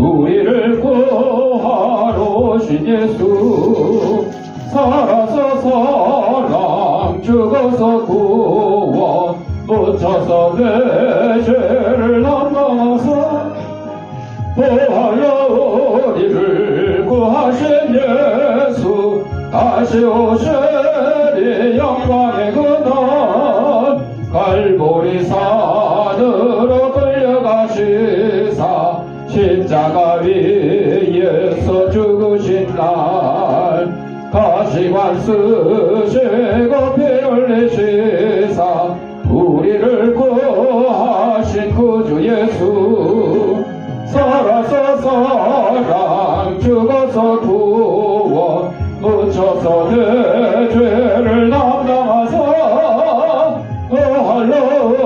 우리를 구하러 오신 예수 살아서 사랑 죽어서 구원 묻혀서 내 죄를 담당하사 보하여 우리를 구하신 예수 다시 오시리 영광의 그날 갈보리 산으로 끌려가시사 십자가 위에서 죽으신 날 가시관 쓰시고 피 흘리시사 우리를 구하신 구주 예수 살아서 사랑 죽어서 구원 묻혀서 내 죄를 담당하사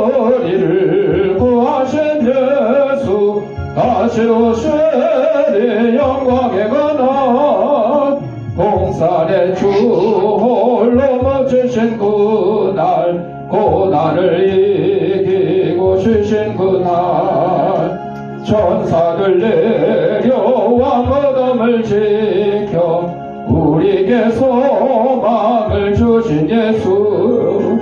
우리를 구하신 예수 다시 오시리 영광의 그날 공산의 주 홀로 묻히신 그날 고난을 이기고 쉬신 그날 천사들 내려와 무덤을 지켜 우리에게 소망을 주신 예수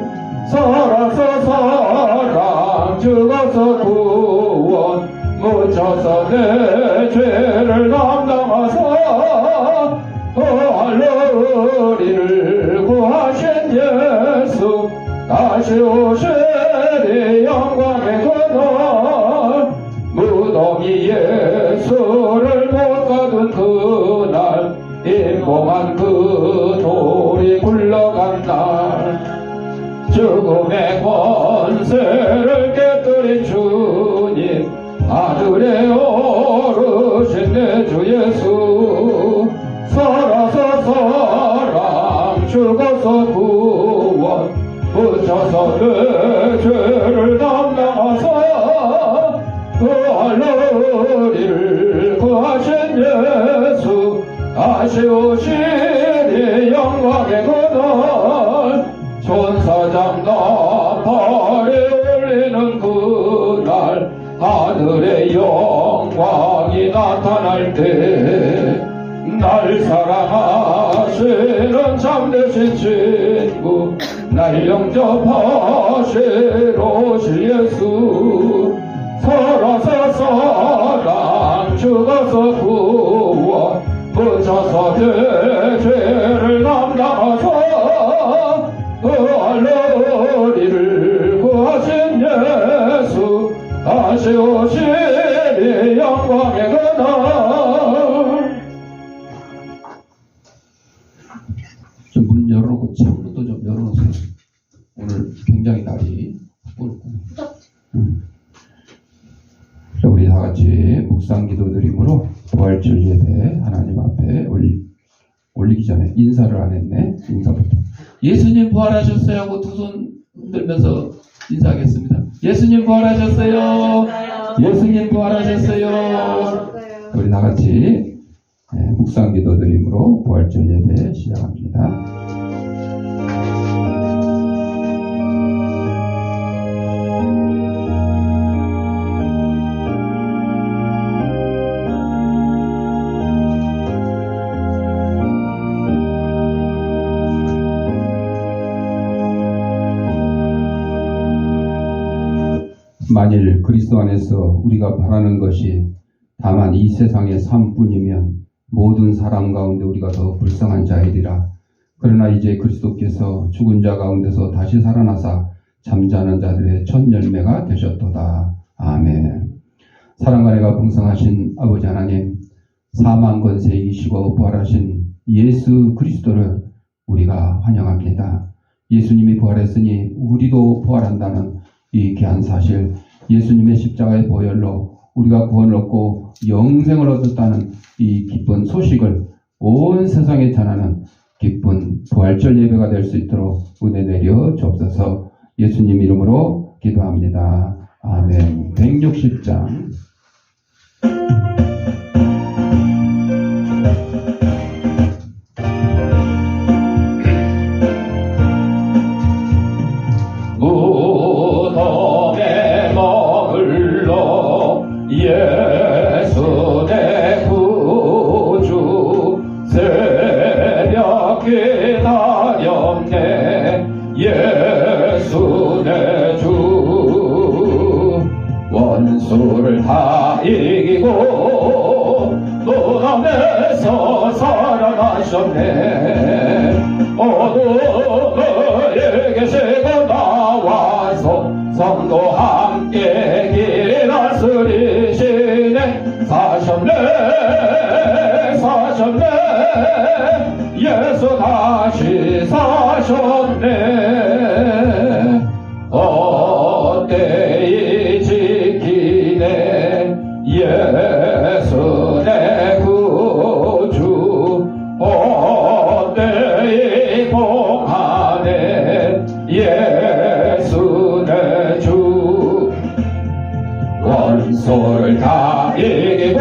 살아서 사랑 죽어서 구원 묻혀서 내 죄를 담당하사 우리를 구하신 예수 다시 오시리 영광의 그날 무덤이 예수를 못 가둔 그날 인봉한 그 돌이 굴러간 날 죽음의 권세를 깨뜨린 주님 아들의 어르신 내 주 예수 살아서 사랑 죽어서 구원 묻혀서 내 죄를 담당하사 우리를 구하신 예수 다시 오시리 영광의 그날 천사장 나팔에 울리는 그날 하늘의 영광이 나타날 때 날 사랑하시는 참되신 친구 날 영접하시러 오실 예수 살아서 사랑 죽어서 구원 묻혀서 내 죄를 담당하사 우리를 구하신 예수 다시 오시리 영광의 그날 좀 문 열어놓고 창문도 좀 열어놓으세요. 오늘 굉장히 날이 덥고 우리 다 같이 묵상 기도드림으로 부활절 예배 하나님 앞에 올리기 전에 인사를 안 했네. 인사부터 예수님 부활하셨어요 하고 두 손 흔들면서 인사하겠습니다. 예수님 부활하셨어요. 예수님 부활하셨어요. 우리 다 같이 묵상 기도드림으로 부활절 예배 시작합니다. 만일 그리스도 안에서 우리가 바라는 것이 다만 이 세상의 삶뿐이면 모든 사람 가운데 우리가 더 불쌍한 자이리라. 그러나 이제 그리스도께서 죽은 자 가운데서 다시 살아나사 잠자는 자들의 첫 열매가 되셨도다. 아멘. 사랑과 은혜가 풍성하신 아버지 하나님, 사망 권세 이기시고 부활하신 예수 그리스도를 우리가 환영합니다. 예수님이 부활했으니 우리도 부활한다는 이 귀한 사실, 예수님의 십자가의 보혈로 우리가 구원을 얻고 영생을 얻었다는 이 기쁜 소식을 온 세상에 전하는 기쁜 부활절 예배가 될 수 있도록 은혜 내려 주옵소서. 예수님 이름으로 기도합니다. 아멘. 160장 무덤에 머물러 예수 내 다 이기고 무덤에서 살아나셨네. 어둠을 계시고 나와서 성도 함께 길 다스리시네. 사셨네 사셨네 예수 다시 사셨네. 어때이 지키네 예수 내 구주. 어때이 봉하네 예수 내 주. 원수를 다 이기고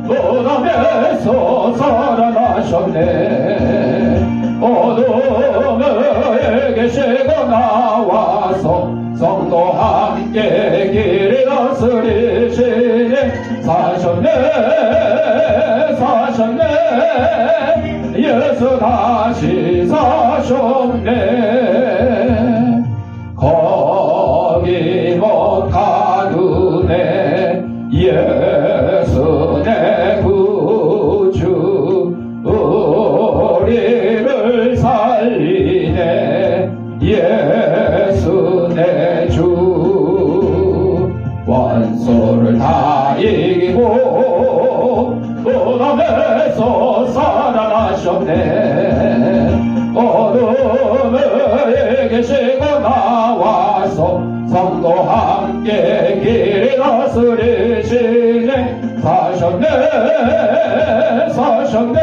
무덤에서 살아나셨네. 어둠을 계시고 나와서 성도 함께 길 다스리시네. 사셨네 사셨네 예수 다시 사셨네. 거기 못 가두네 예수 내 구주. 우리를 살리네 예수 내 주. 원수를 다 이기고 무덤에서 살아나셨네. 어둠을 계시고 나와서 성도 함께 길 다스리시네. 사셨네 사셨네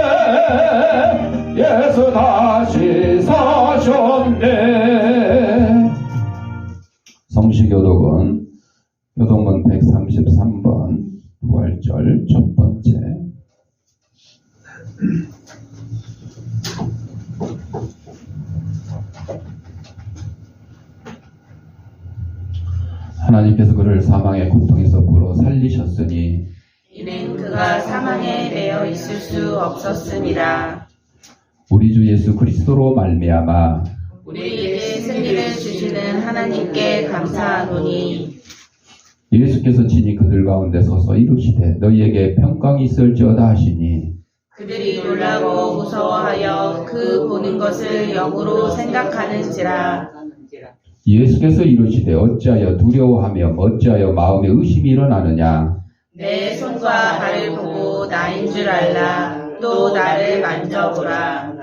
예수 다시 사셨네. 성시교독은 교독문 133번 부활절 첫 번째. 하나님께서 그를 사망의 고통에서 불어 살리셨으니 이는 그가 사망에 매여 있을 수 없었습니다. 우리 주 예수 그리스도로 말미암아 우리에게 승리를 주시는 하나님께 감사하노니 예수께서 친히 그들 가운데 서서 이루시되 너희에게 평강이 있을지어다 하시니 그들이 놀라고 무서워하여 그 보는 것을 영으로 생각하는지라. 예수께서 이루시되 어찌하여 두려워하며 어찌하여 마음에 의심이 일어나느냐. 내 손과 발을 보고 나인 줄 알라. 또 나를 만져보라.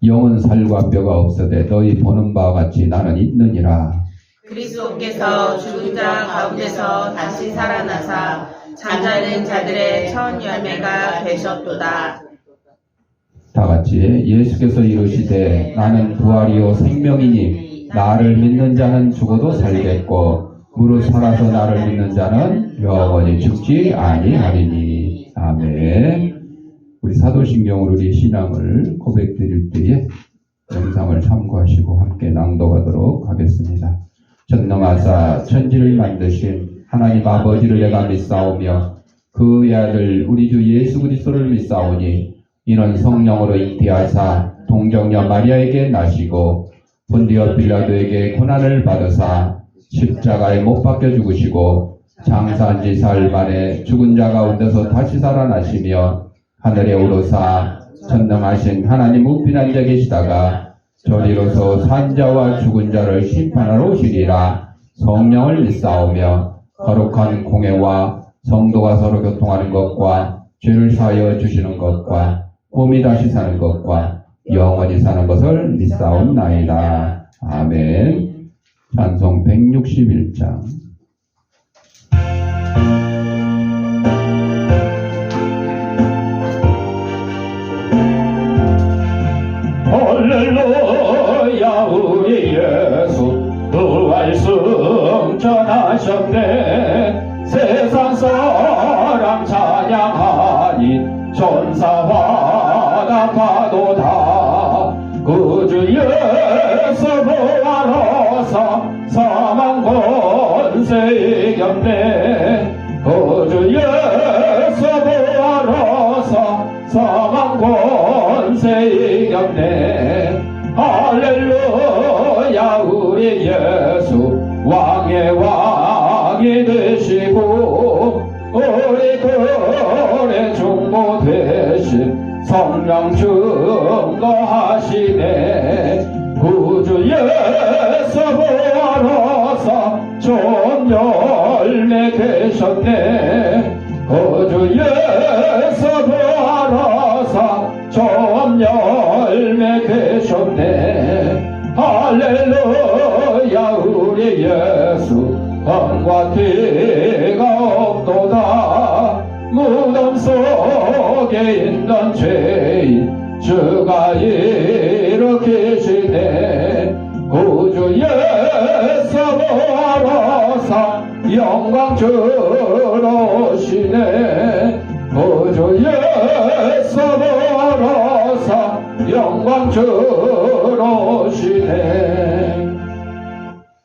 영은 살과 뼈가 없으되 너희 보는 바와 같이 나는 있느니라. 그리스도께서 죽은 자 가운데서 다시 살아나사 잠자는 자들의 첫 열매가 되셨도다. 다 같이 예수께서 이루시되 나는 부활이요 생명이니 나를 믿는 자는 죽어도 살겠고 무릇 살아서 나를 믿는 자는 영원히 죽지 아니하리니. 아멘. 우리 사도신경으로 우리 신앙을 고백드릴 때에 영상을 참고하시고 함께 낭독하도록 하겠습니다. 전능하사 천지를 만드신 하나님 아버지를 내가 믿사오며 그의 아들 우리 주 예수 그리스도를 믿사오니 이는 성령으로 잉태하사 동정녀 마리아에게 나시고 본디오 빌라도에게 고난을 받으사 십자가에 못 박혀 죽으시고 장사한 지 사흘 만에 죽은 자 가운데서 다시 살아나시며 하늘에 오르사 전능하신 하나님 우편한 자 계시다가 저리로서 산자와 죽은 자를 심판하러 오시리라. 성령을 믿사오며 거룩한 공회와 성도가 서로 교통하는 것과 죄를 사하여 주시는 것과 몸이 다시 사는 것과 영원히 사는 것을 믿사옵나이다. 아멘. 찬송 161장. 할렐루야 우리 예수 부활승 전하셨네. 세상 사람 찬양하니 천사와 나파도다. 구주 예수 부활하사 사망 권세 이겼네. 구주 예수 부활하사 사망 권세 이겼네. 할렐루야 우리 예수 왕의 왕이 되시네. 이고 우리 들의 중보 되신 성령 증거하시네. 구주 예수 부활하사 좋은 열매 되셨네. 구주 예수 부활하사 좋은 열매 되셨네. 할렐루야 우리 예수 황과 티가 없도다. 무덤 속에 있는 죄인 주가 일으키시네. 구주 예수 부활하사 영광 주러 오시네. 구주 예수 부활하사 영광 주러 오시네.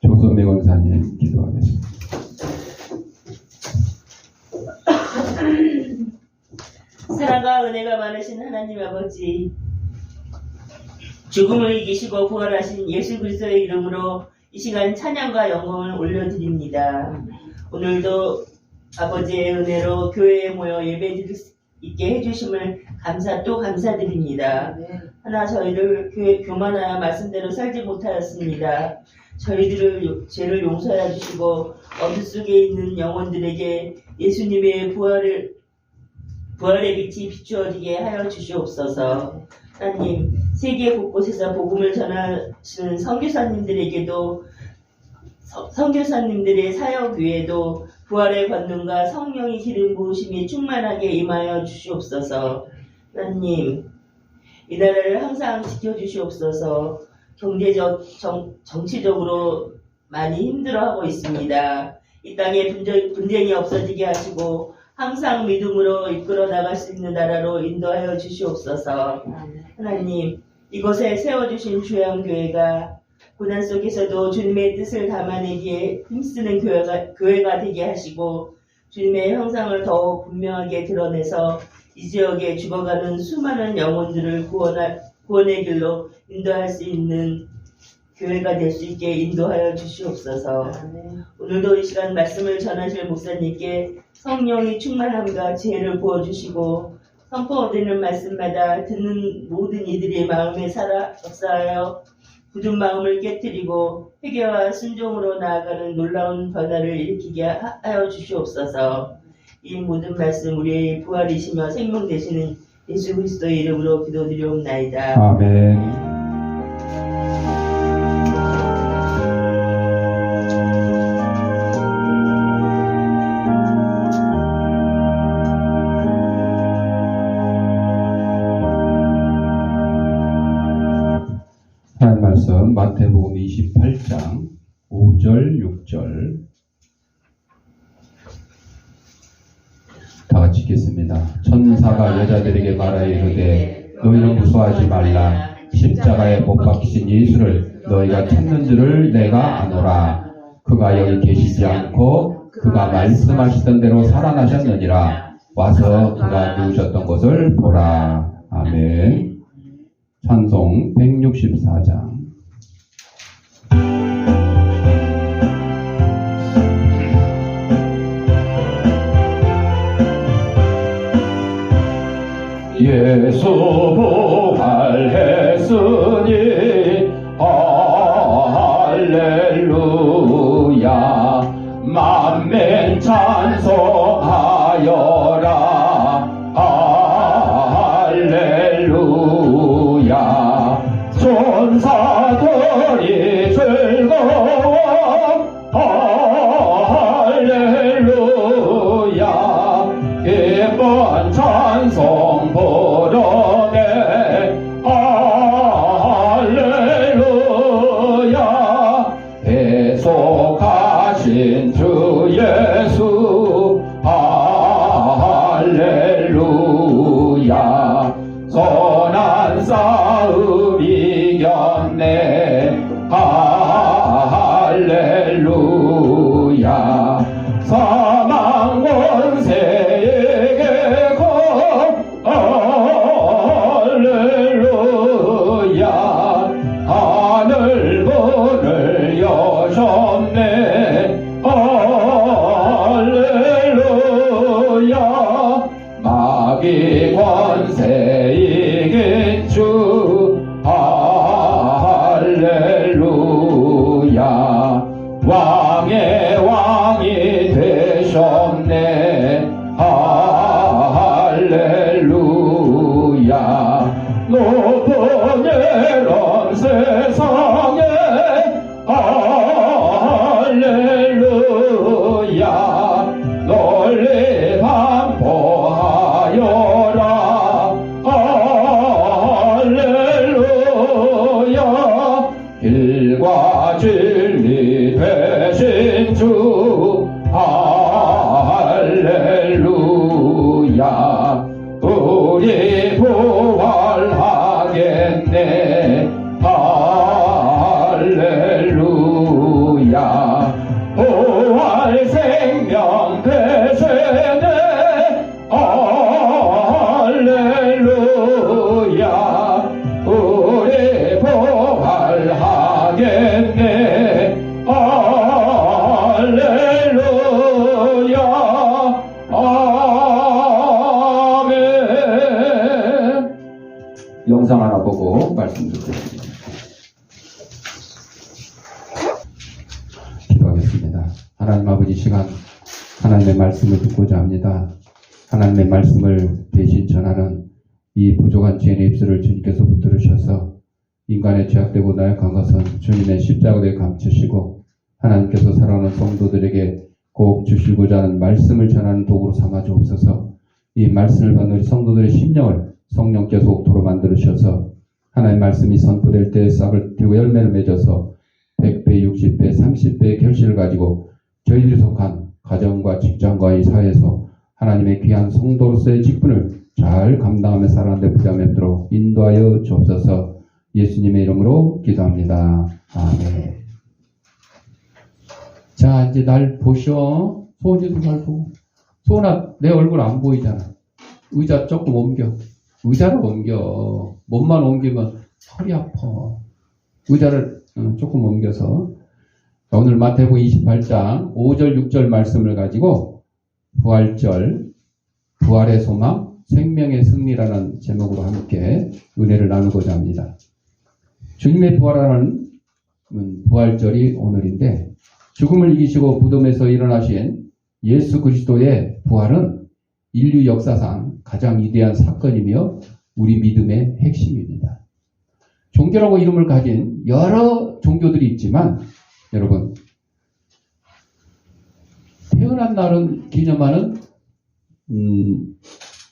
조선미 권사님 기도하겠습니다. 사랑과 은혜가 많으신 하나님 아버지, 죽음을 이기시고 부활하신 예수 그리스도의 이름으로 이 시간 찬양과 영광을 올려드립니다. 오늘도 아버지의 은혜로 교회에 모여 예배드릴 수 있게 해주심을 감사드립니다. 하나 저희를 교만하여 말씀대로 살지 못하였습니다. 저희들을 죄를 용서해 주시고 어둠 속에 있는 영혼들에게 예수님의 부활의 빛이 비추어지게 하여 주시옵소서. 하나님, 세계 곳곳에서 복음을 전하시는 선교사님들에게도 선교사님들의 사역 위에도 부활의 권능과 성령의 기름 부으심이 충만하게 임하여 주시옵소서. 하나님, 이 나라를 항상 지켜주시옵소서. 경제적, 정치적으로 많이 힘들어하고 있습니다. 이 땅에 분쟁이 없어지게 하시고 항상 믿음으로 이끌어 나갈 수 있는 나라로 인도하여 주시옵소서. 하나님, 이곳에 세워주신 주양교회가 고난 속에서도 주님의 뜻을 담아내기에 힘쓰는 교회가 되게 하시고 주님의 형상을 더욱 분명하게 드러내서 이 지역에 죽어가는 수많은 영혼들을 구원의 길로 인도할 수 있는 교회가 될 수 있게 인도하여 주시옵소서. 오늘도 이 시간 말씀을 전하실 목사님께 성령이 충만함과 지혜를 부어주시고 선포되는 말씀마다 듣는 모든 이들의 마음에 역사하여 굳은 마음을 깨뜨리고 회개와 순종으로 나아가는 놀라운 변화를 일으키게 하여 주시옵소서. 이 모든 말씀 우리의 부활이시며 생명 되시는 예수 그리스도의 이름으로 기도드리옵나이다. 아멘. 하나님 말씀 마태복음 28장 5절 6절 다 같이 읽겠습니다. 천사가 여자들에게 말하여 이르되 너희는 무서워하지 말라. 십자가에 못 박히신 예수를 너희가 찾는 줄을 내가 아노라. 그가 여기 계시지 않고 그가 말씀하시던 대로 살아나셨느니라. 와서 그가 누우셨던 곳을 보라. 아멘. 찬송 164장. 예수 부활했으니 할렐루야. 만민 찬송하여라. 할렐루야. 천사들이 즐거워. 할렐루야. 기쁜 찬송 부르네. 할렐루야. 계속하신 주 예수. 할렐루야. 선한 싸움 이겼네. 할렐루야. 사망 원세에게 할렐루야. 하늘 문을 여셨네. 할렐루야. 자기 권세 이긴 주 할렐루야 왕의 왕이 되셨네 할렐루야 높은 이런 세상에 할렐루야 널리 반포하여라 할렐루야 길과 진리 되신 주 할렐루야 우리 부활하겠네 할렐루야 부활 생명 되시네 할렐루야 우리 부활하겠네 할렐루야 아멘. 영상 하나 보고 말씀 듣겠습니다. 기도하겠습니다. 하나님 아버지 시간 하나님의 말씀을 듣고자 합니다. 하나님의 말씀을 대신 전하는 이 부족한 죄인의 입술을 주님께서 붙들으셔서 인간의 죄악되고 나약한 것은 주님의 십자가에 감추시고 하나님께서 사랑하는 성도들에게 꼭 주시고자 하는 말씀을 전하는 도구로 삼아 주옵소서. 이 말씀을 받는 우리 성도들의 심령을 성령께서 옥토로 만들으셔서 하나님의 말씀이 선포될 때 싹을 틔고 열매를 맺어서 100배, 60배, 30배의 결실을 가지고 저희들이 속한 가정과 직장과 이 사회에서 하나님의 귀한 성도로서의 직분을 잘 감당하며 살아가는 데 부담없도록 인도하여 주옵소서. 예수님의 이름으로 기도합니다. 아멘. 자, 이제 날 보셔. 소원이도 날 보고. 소원아, 내 얼굴 안 보이잖아. 의자 조금 옮겨. 의자를 옮겨. 몸만 옮기면 허리 아파. 의자를 조금 옮겨서. 오늘 마태복음 28장 5절 6절 말씀을 가지고 부활절, 부활의 소망, 생명의 승리라는 제목으로 함께 은혜를 나누고자 합니다. 주님의 부활하는 부활절이 오늘인데 죽음을 이기시고 무덤에서 일어나신 예수 그리스도의 부활은 인류 역사상 가장 위대한 사건이며 우리 믿음의 핵심입니다. 종교라고 이름을 가진 여러 종교들이 있지만 여러분 태어난 날은 기념하는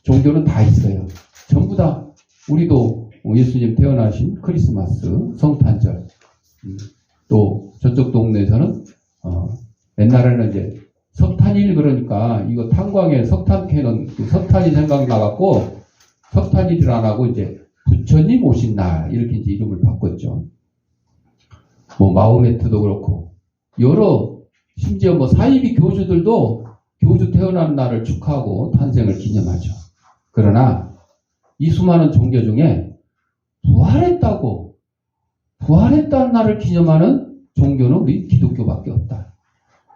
종교는 다 있어요. 전부 다 우리도 예수님 태어나신 크리스마스, 성탄절 또 저쪽 동네에서는 옛날에는 이제 석탄일 그러니까 이거 탄광에 석탄 캐는 석탄이 생각나갖고 석탄일을 안 하고 이제 부처님 오신 날 이렇게 이제 이름을 바꿨죠. 뭐 마호메트도 그렇고 여러 심지어 뭐 사이비 교주들도 교주 태어난 날을 축하하고 탄생을 기념하죠. 그러나 이 수많은 종교 중에 부활했다는 날을 기념하는 종교는 우리 기독교밖에 없다.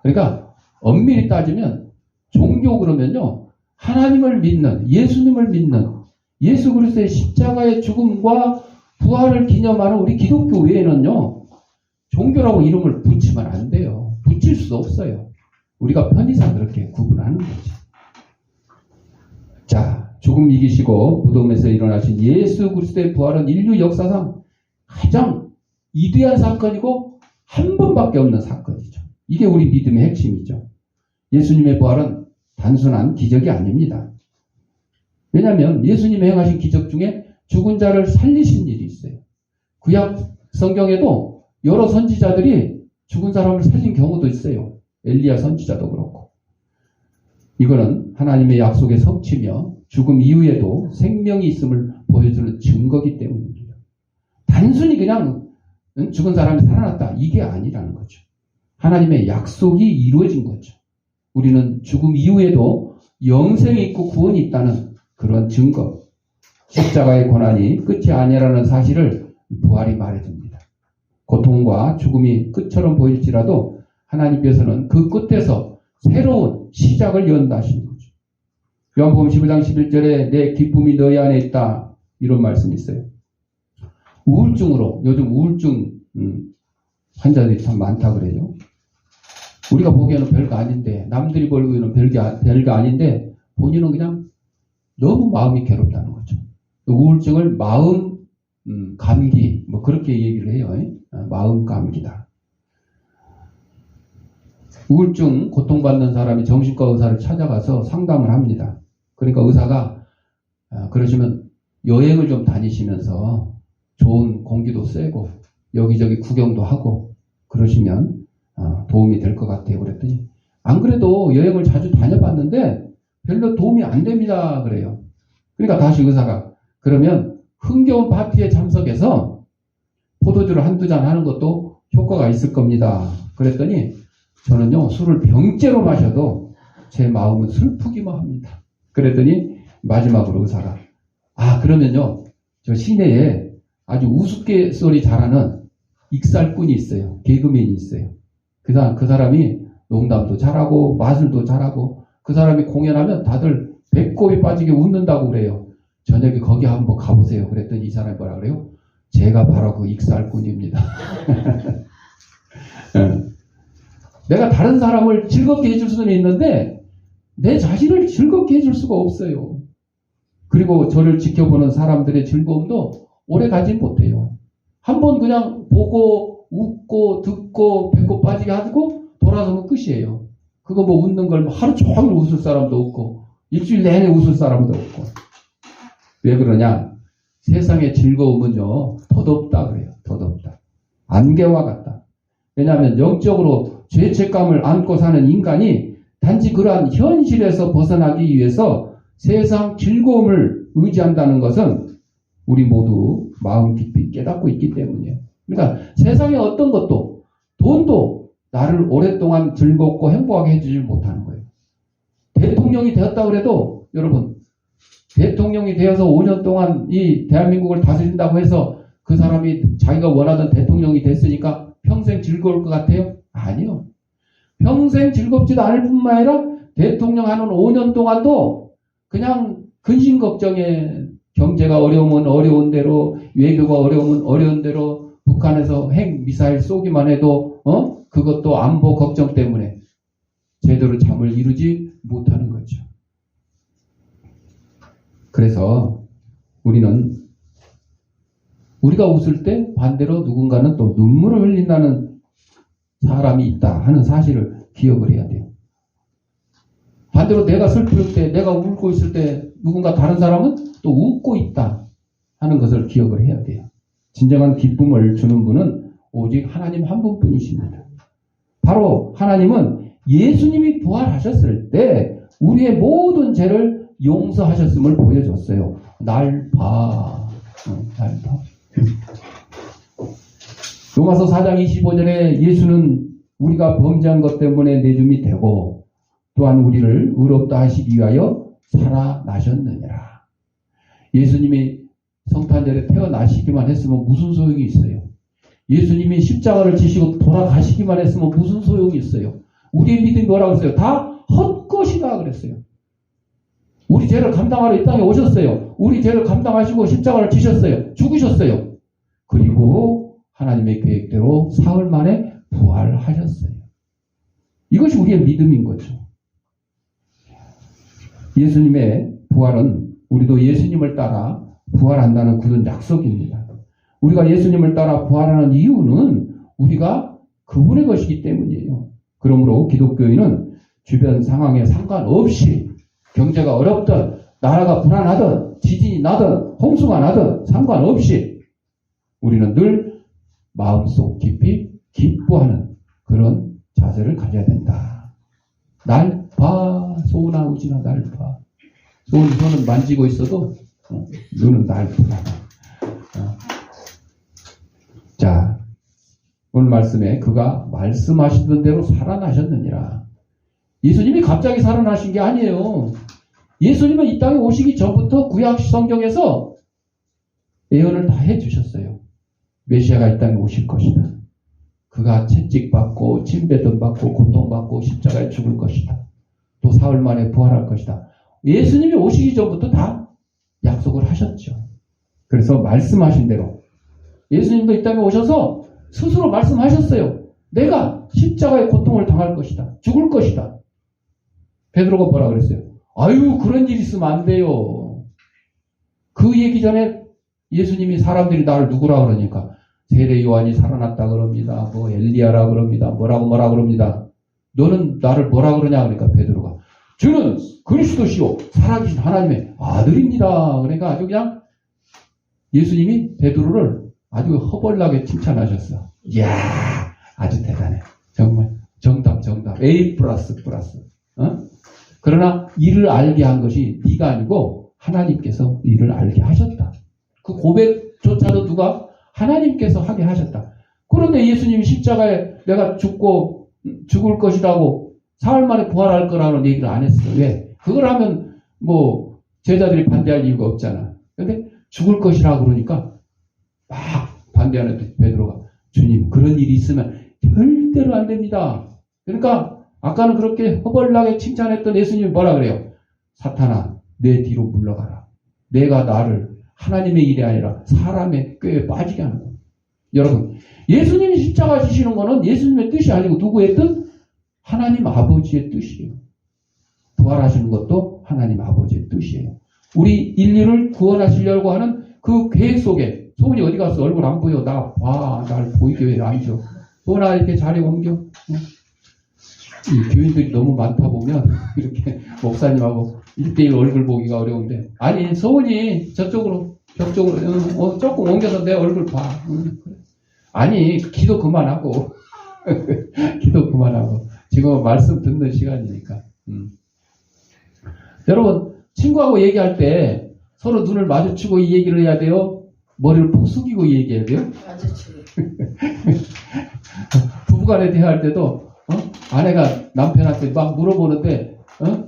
그러니까 엄밀히 따지면 종교 그러면요 하나님을 믿는 예수님을 믿는 예수 그리스도의 십자가의 죽음과 부활을 기념하는 우리 기독교 외에는요 종교라고 이름을 붙이면 안 돼요. 붙일 수 없어요. 우리가 편의상 그렇게 구분하는 거지. 자, 죽음 이기시고 무덤에서 일어나신 예수 그리스도의 부활은 인류 역사상 가장 위대한 사건이고 한 번밖에 없는 사건이죠. 이게 우리 믿음의 핵심이죠. 예수님의 부활은 단순한 기적이 아닙니다. 왜냐하면 예수님이 행하신 기적 중에 죽은 자를 살리신 일이 있어요. 구약 성경에도 여러 선지자들이 죽은 사람을 살린 경우도 있어요. 엘리야 선지자도 그렇고. 이거는 하나님의 약속의 성취며 죽음 이후에도 생명이 있음을 보여주는 증거이기 때문입니다. 단순히 그냥 죽은 사람이 살아났다 이게 아니라는 거죠. 하나님의 약속이 이루어진 거죠. 우리는 죽음 이후에도 영생이 있고 구원이 있다는 그런 증거. 십자가의 고난이 끝이 아니라는 사실을 부활이 말해줍니다. 고통과 죽음이 끝처럼 보일지라도 하나님께서는 그 끝에서 새로운 시작을 연다 하시는 거죠. 요한복음 15장 11절에 내 기쁨이 너희 안에 있다. 이런 말씀이 있어요. 우울증으로, 요즘 우울증 환자들이 참 많다 그래요. 우리가 보기에는 별거 아닌데, 남들이 보기에는 별거 아닌데, 본인은 그냥 너무 마음이 괴롭다는 거죠. 우울증을 마음 감기, 뭐 그렇게 얘기를 해요. 마음 감기다. 우울증 고통받는 사람이 정신과 의사를 찾아가서 상담을 합니다. 그러니까 의사가 그러시면 여행을 좀 다니시면서 좋은 공기도 쐬고 여기저기 구경도 하고 그러시면 도움이 될 것 같아요. 그랬더니 안 그래도 여행을 자주 다녀봤는데 별로 도움이 안 됩니다. 그래요. 그러니까 다시 의사가 그러면 흥겨운 파티에 참석해서 포도주를 한두 잔 하는 것도 효과가 있을 겁니다. 그랬더니 저는요, 술을 병째로 마셔도 제 마음은 슬프기만 합니다. 그랬더니 마지막으로 의사가 그러면요, 저 시내에 아주 우스갯소리 잘하는 익살꾼이 있어요. 개그맨이 있어요. 그 사람이 농담도 잘하고 마술도 잘하고 그 사람이 공연하면 다들 배꼽이 빠지게 웃는다고 그래요. 저녁에 거기 한번 가보세요. 그랬더니 이 사람이 뭐라 그래요? 제가 바로 그 익살꾼입니다. 내가 다른 사람을 즐겁게 해줄 수는 있는데 내 자신을 즐겁게 해줄 수가 없어요. 그리고 저를 지켜보는 사람들의 즐거움도 오래 가진 못해요. 한번 그냥 보고 웃고 듣고 배꼽 빠지게 하고 돌아서면 끝이에요. 그거 뭐 웃는 걸 하루 종일 웃을 사람도 없고 일주일 내내 웃을 사람도 없고. 왜 그러냐? 세상의 즐거움은요, 덧없다 그래요. 덧없다. 안개와 같다. 왜냐하면 영적으로 죄책감을 안고 사는 인간이 단지 그러한 현실에서 벗어나기 위해서 세상 즐거움을 의지한다는 것은 우리 모두 마음 깊이 깨닫고 있기 때문이에요. 그러니까 세상의 어떤 것도 돈도 나를 오랫동안 즐겁고 행복하게 해주지 못하는 거예요. 대통령이 되었다 그래도 여러분 대통령이 되어서 5년 동안 이 대한민국을 다스린다고 해서 그 사람이 자기가 원하던 대통령이 됐으니까 평생 즐거울 것 같아요? 아니요. 평생 즐겁지도 않을 뿐만 아니라 대통령 하는 5년 동안도 그냥 근심 걱정에 경제가 어려우면 어려운 대로 외교가 어려우면 어려운 대로 북한에서 핵 미사일 쏘기만 해도 그것도 안보 걱정 때문에 제대로 잠을 이루지 못하는 거죠. 그래서 우리는 우리가 웃을 때 반대로 누군가는 또 눈물을 흘린다는 사람이 있다 하는 사실을 기억을 해야 돼요. 반대로 내가 슬플 때, 내가 울고 있을 때 누군가 다른 사람은 또 웃고 있다 하는 것을 기억을 해야 돼요. 진정한 기쁨을 주는 분은 오직 하나님 한 분뿐이십니다. 바로 하나님은 예수님이 부활하셨을 때 우리의 모든 죄를 용서하셨음을 보여줬어요. 날 봐. 날 봐. 로마서 4장 25절에 예수는 우리가 범죄한 것 때문에 내줌이 되고 또한 우리를 의롭다 하시기 위하여 살아나셨느니라. 예수님이 성탄절에 태어나시기만 했으면 무슨 소용이 있어요? 예수님이 십자가를 지시고 돌아가시기만 했으면 무슨 소용이 있어요? 우리의 믿음이 뭐라고 했어요? 다 헛것이다 그랬어요. 우리 죄를 감당하러 이 땅에 오셨어요. 우리 죄를 감당하시고 십자가를 지셨어요. 죽으셨어요. 그리고 하나님의 계획대로 사흘 만에 부활하셨어요. 이것이 우리의 믿음인 거죠. 예수님의 부활은 우리도 예수님을 따라 부활한다는 그런 약속입니다. 우리가 예수님을 따라 부활하는 이유는 우리가 그분의 것이기 때문이에요. 그러므로 기독교인은 주변 상황에 상관없이 경제가 어렵든 나라가 불안하든 지진이 나든 홍수가 나든 상관없이 우리는 늘 마음속 깊이 기뻐하는 그런 자세를 가져야 된다. 날 봐, 소은아 우진아 날 봐. 손은 만지고 있어도 눈은 날 보다. 자, 오늘 말씀에 그가 말씀하시던 대로 살아나셨느니라. 예수님이 갑자기 살아나신 게 아니에요. 예수님은 이 땅에 오시기 전부터 구약 성경에서 예언을 다 해주셨어요. 메시아가 이 땅에 오실 것이다. 그가 채찍받고 침뱉음 받고 고통받고 십자가에 죽을 것이다. 또 사흘 만에 부활할 것이다. 예수님이 오시기 전부터 다 약속을 하셨죠. 그래서 말씀하신 대로 예수님도 이 땅에 오셔서 스스로 말씀하셨어요. 내가 십자가의 고통을 당할 것이다. 죽을 것이다. 베드로가 뭐라 그랬어요? 아유, 그런 일 있으면 안 돼요. 그 얘기 전에 예수님이 사람들이 나를 누구라 그러니까 세례 요한이 살아났다 그럽니다. 뭐 엘리야라 그럽니다. 뭐라고 그럽니다. 너는 나를 뭐라 그러냐 그러니까 베드로가 주는 그리스도시요 살아계신 하나님의 아들입니다. 그러니까 아주 그냥 예수님이 베드로를 아주 허벌나게 칭찬하셨어. 이야, 아주 대단해. 정말 정답. A++. 그러나 이를 알게 한 것이 네가 아니고 하나님께서 이를 알게 하셨다. 그 고백조차도 누가? 하나님께서 하게 하셨다. 그런데 예수님이 십자가에 내가 죽을 것이라고 사흘 만에 부활할 거라는 얘기를 안 했어. 왜? 그걸 하면 뭐 제자들이 반대할 이유가 없잖아. 근데 죽을 것이라고 그러니까 막 반대하는 베드로가 주님 그런 일이 있으면 절대로 안 됩니다. 그러니까 아까는 그렇게 허벌나게 칭찬했던 예수님이 뭐라 그래요? 사탄아 내 뒤로 물러가라. 내가 나를 하나님의 일이 아니라 사람의 꾀에 빠지게 하는 거예요. 여러분 예수님이 십자가 지시는 거는 예수님의 뜻이 아니고 누구의 뜻? 하나님 아버지의 뜻이에요. 부활하시는 것도 하나님 아버지의 뜻이에요. 우리 인류를 구원하시려고 하는 그 계획 속에 소문이 어디 갔어? 얼굴 안 보여. 나 봐. 날 보이게 왜 안 줘? 소문아 이렇게 자리 옮겨. 이 교인들이 너무 많다 보면 이렇게 목사님하고 1대1 얼굴 보기가 어려운데 아니 소문이 저쪽으로 벽쪽으로 조금 옮겨서 내 얼굴 봐. 아니 기도 그만하고 기도 그만하고 지금 말씀 듣는 시간이니까. 여러분 친구하고 얘기할 때 서로 눈을 마주치고 이 얘기를 해야 돼요? 머리를 푹 숙이고 얘기해야 돼요? 마주치고. 부부간에 대화할 때도 아내가 남편한테 막 물어보는데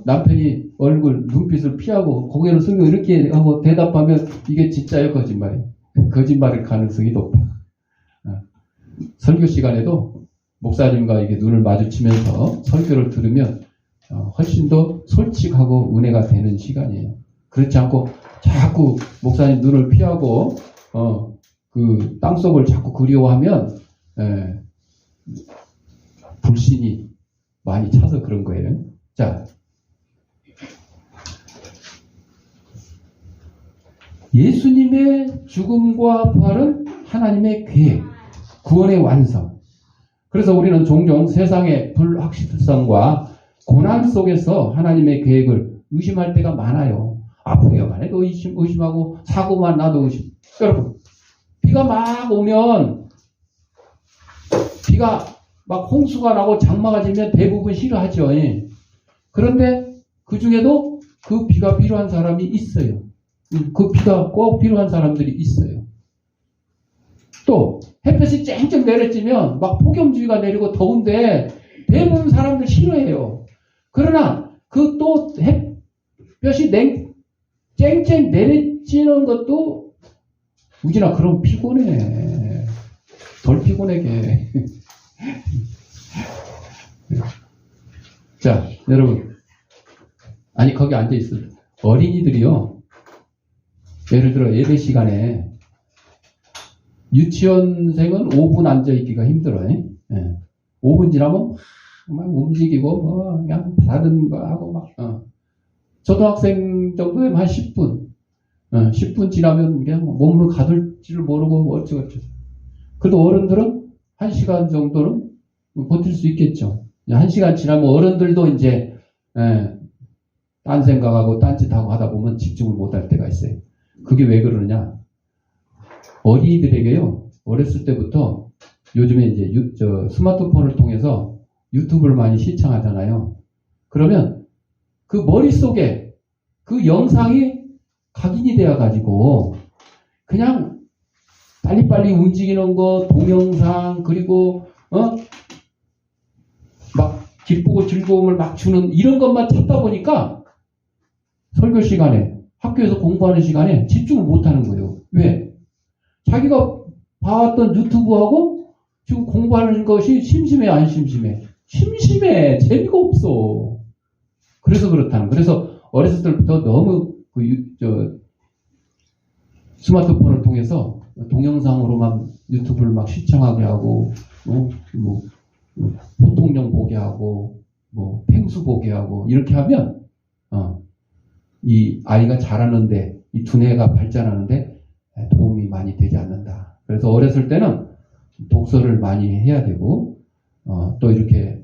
남편이 얼굴 눈빛을 피하고 고개를 숙이고 이렇게 하고 대답하면 이게 진짜예요 거짓말이에요? 거짓말일 가능성이 높아. 설교 시간에도 목사님과 이게 눈을 마주치면서 설교를 들으면 훨씬 더 솔직하고 은혜가 되는 시간이에요. 그렇지 않고 자꾸 목사님 눈을 피하고 그 땅속을 자꾸 그리워하면 불신이 많이 차서 그런 거예요. 자, 예수님의 죽음과 부활은 하나님의 계획, 구원의 완성. 그래서 우리는 종종 세상의 불확실성과 고난 속에서 하나님의 계획을 의심할 때가 많아요. 아프기만 해도 의심하고 사고만 나도 의심. 여러분, 비가 막 오면 비가 막 홍수가 나고 장마가 지면 대부분 싫어하죠. 그런데 그 중에도 그 비가 필요한 사람이 있어요. 그 비가 꼭 필요한 사람들이 있어요. 또 햇볕이 쨍쨍 내려지면 막 폭염주의가 내리고 더운데 대부분 사람들 싫어해요. 그러나 그 또 햇볕이 쨍쨍 내려지는 것도 우진아 그럼 피곤해. 덜 피곤하게. 자, 여러분. 아니, 거기 앉아있어. 어린이들이요. 예를 들어, 예배 시간에 유치원생은 5분 앉아있기가 힘들어요. 5분 지나면 막 움직이고, 그냥 다른 거 하고 막, 초등학생 정도 되면 한 10분. 10분 지나면 그냥 몸을 가둘 줄 모르고 어쩌고저쩌고. 그래도 어른들은 1시간 정도는 버틸 수 있겠죠. 1시간 지나면 어른들도 이제, 딴 생각하고 딴짓하고 하다 보면 집중을 못할 때가 있어요. 그게 왜 그러느냐? 어린이들에게요, 어렸을 때부터 요즘에 이제 스마트폰을 통해서 유튜브를 많이 시청하잖아요. 그러면 그 머릿속에 그 영상이 각인이 되어가지고 그냥 빨리빨리 움직이는 거, 동영상, 그리고 막 기쁘고 즐거움을 막 주는 이런 것만 찾다 보니까 설교 시간에, 학교에서 공부하는 시간에 집중을 못하는 거예요. 왜? 자기가 봐왔던 유튜브하고 지금 공부하는 것이 심심해, 안 심심해? 심심해. 재미가 없어. 그래서 그렇다는. 그래서 어렸을 때부터 너무 스마트폰을 통해서 동영상으로만 유튜브를 막 시청하게 하고, 보통령 보게 하고, 펭수 보게 하고, 이렇게 하면, 이 아이가 자라는데, 이 두뇌가 발전하는데 도움이 많이 되지 않는다. 그래서 어렸을 때는 독서를 많이 해야 되고, 또 이렇게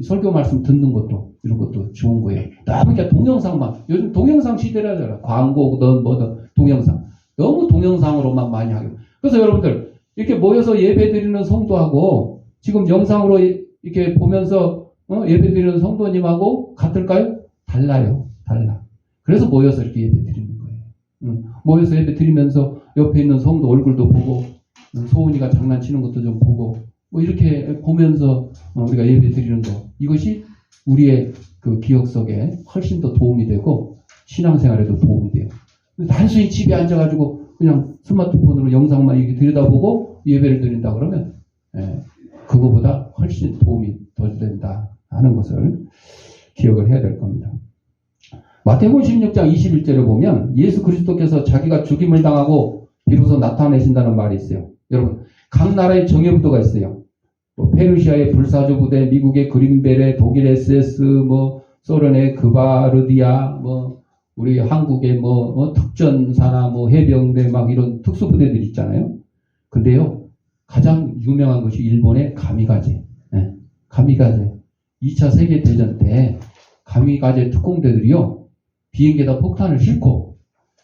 설교 말씀 듣는 것도, 이런 것도 좋은 거예요. 너무 그러니까 동영상만, 요즘 동영상 시대라잖아. 광고든 뭐든 동영상. 너무 동영상으로만 많이 하게. 그래서 여러분들, 이렇게 모여서 예배 드리는 성도하고, 지금 영상으로 이렇게 보면서, 예배 드리는 성도님하고 같을까요? 달라요. 달라. 그래서 모여서 이렇게 예배 드리는 거예요. 모여서 예배 드리면서 옆에 있는 성도 얼굴도 보고, 소은이가 장난치는 것도 좀 보고, 이렇게 보면서 우리가 예배 드리는 거. 이것이 우리의 그 기억 속에 훨씬 더 도움이 되고, 신앙생활에도 도움이 돼요. 단순히 집에 앉아가지고 그냥 스마트폰으로 영상만 이렇게 들여다보고 예배를 드린다 그러면, 그거보다 훨씬 도움이 더 된다 하는 것을 기억을 해야 될 겁니다. 마태복음 16장 21절에 보면 예수 그리스도께서 자기가 죽임을 당하고 비로소 나타내신다는 말이 있어요. 여러분, 각 나라의 정예부도가 있어요. 페르시아의 불사조 부대, 미국의 그린벨의 독일 SS, 소련의 그바르디아, 우리 한국의 특전사나 해병대 막 이런 특수부대들 있잖아요. 근데요, 가장 유명한 것이 일본의 가미가제. 가미가제. 2차 세계대전 때 가미가제 특공대들이요, 비행기에다 폭탄을 싣고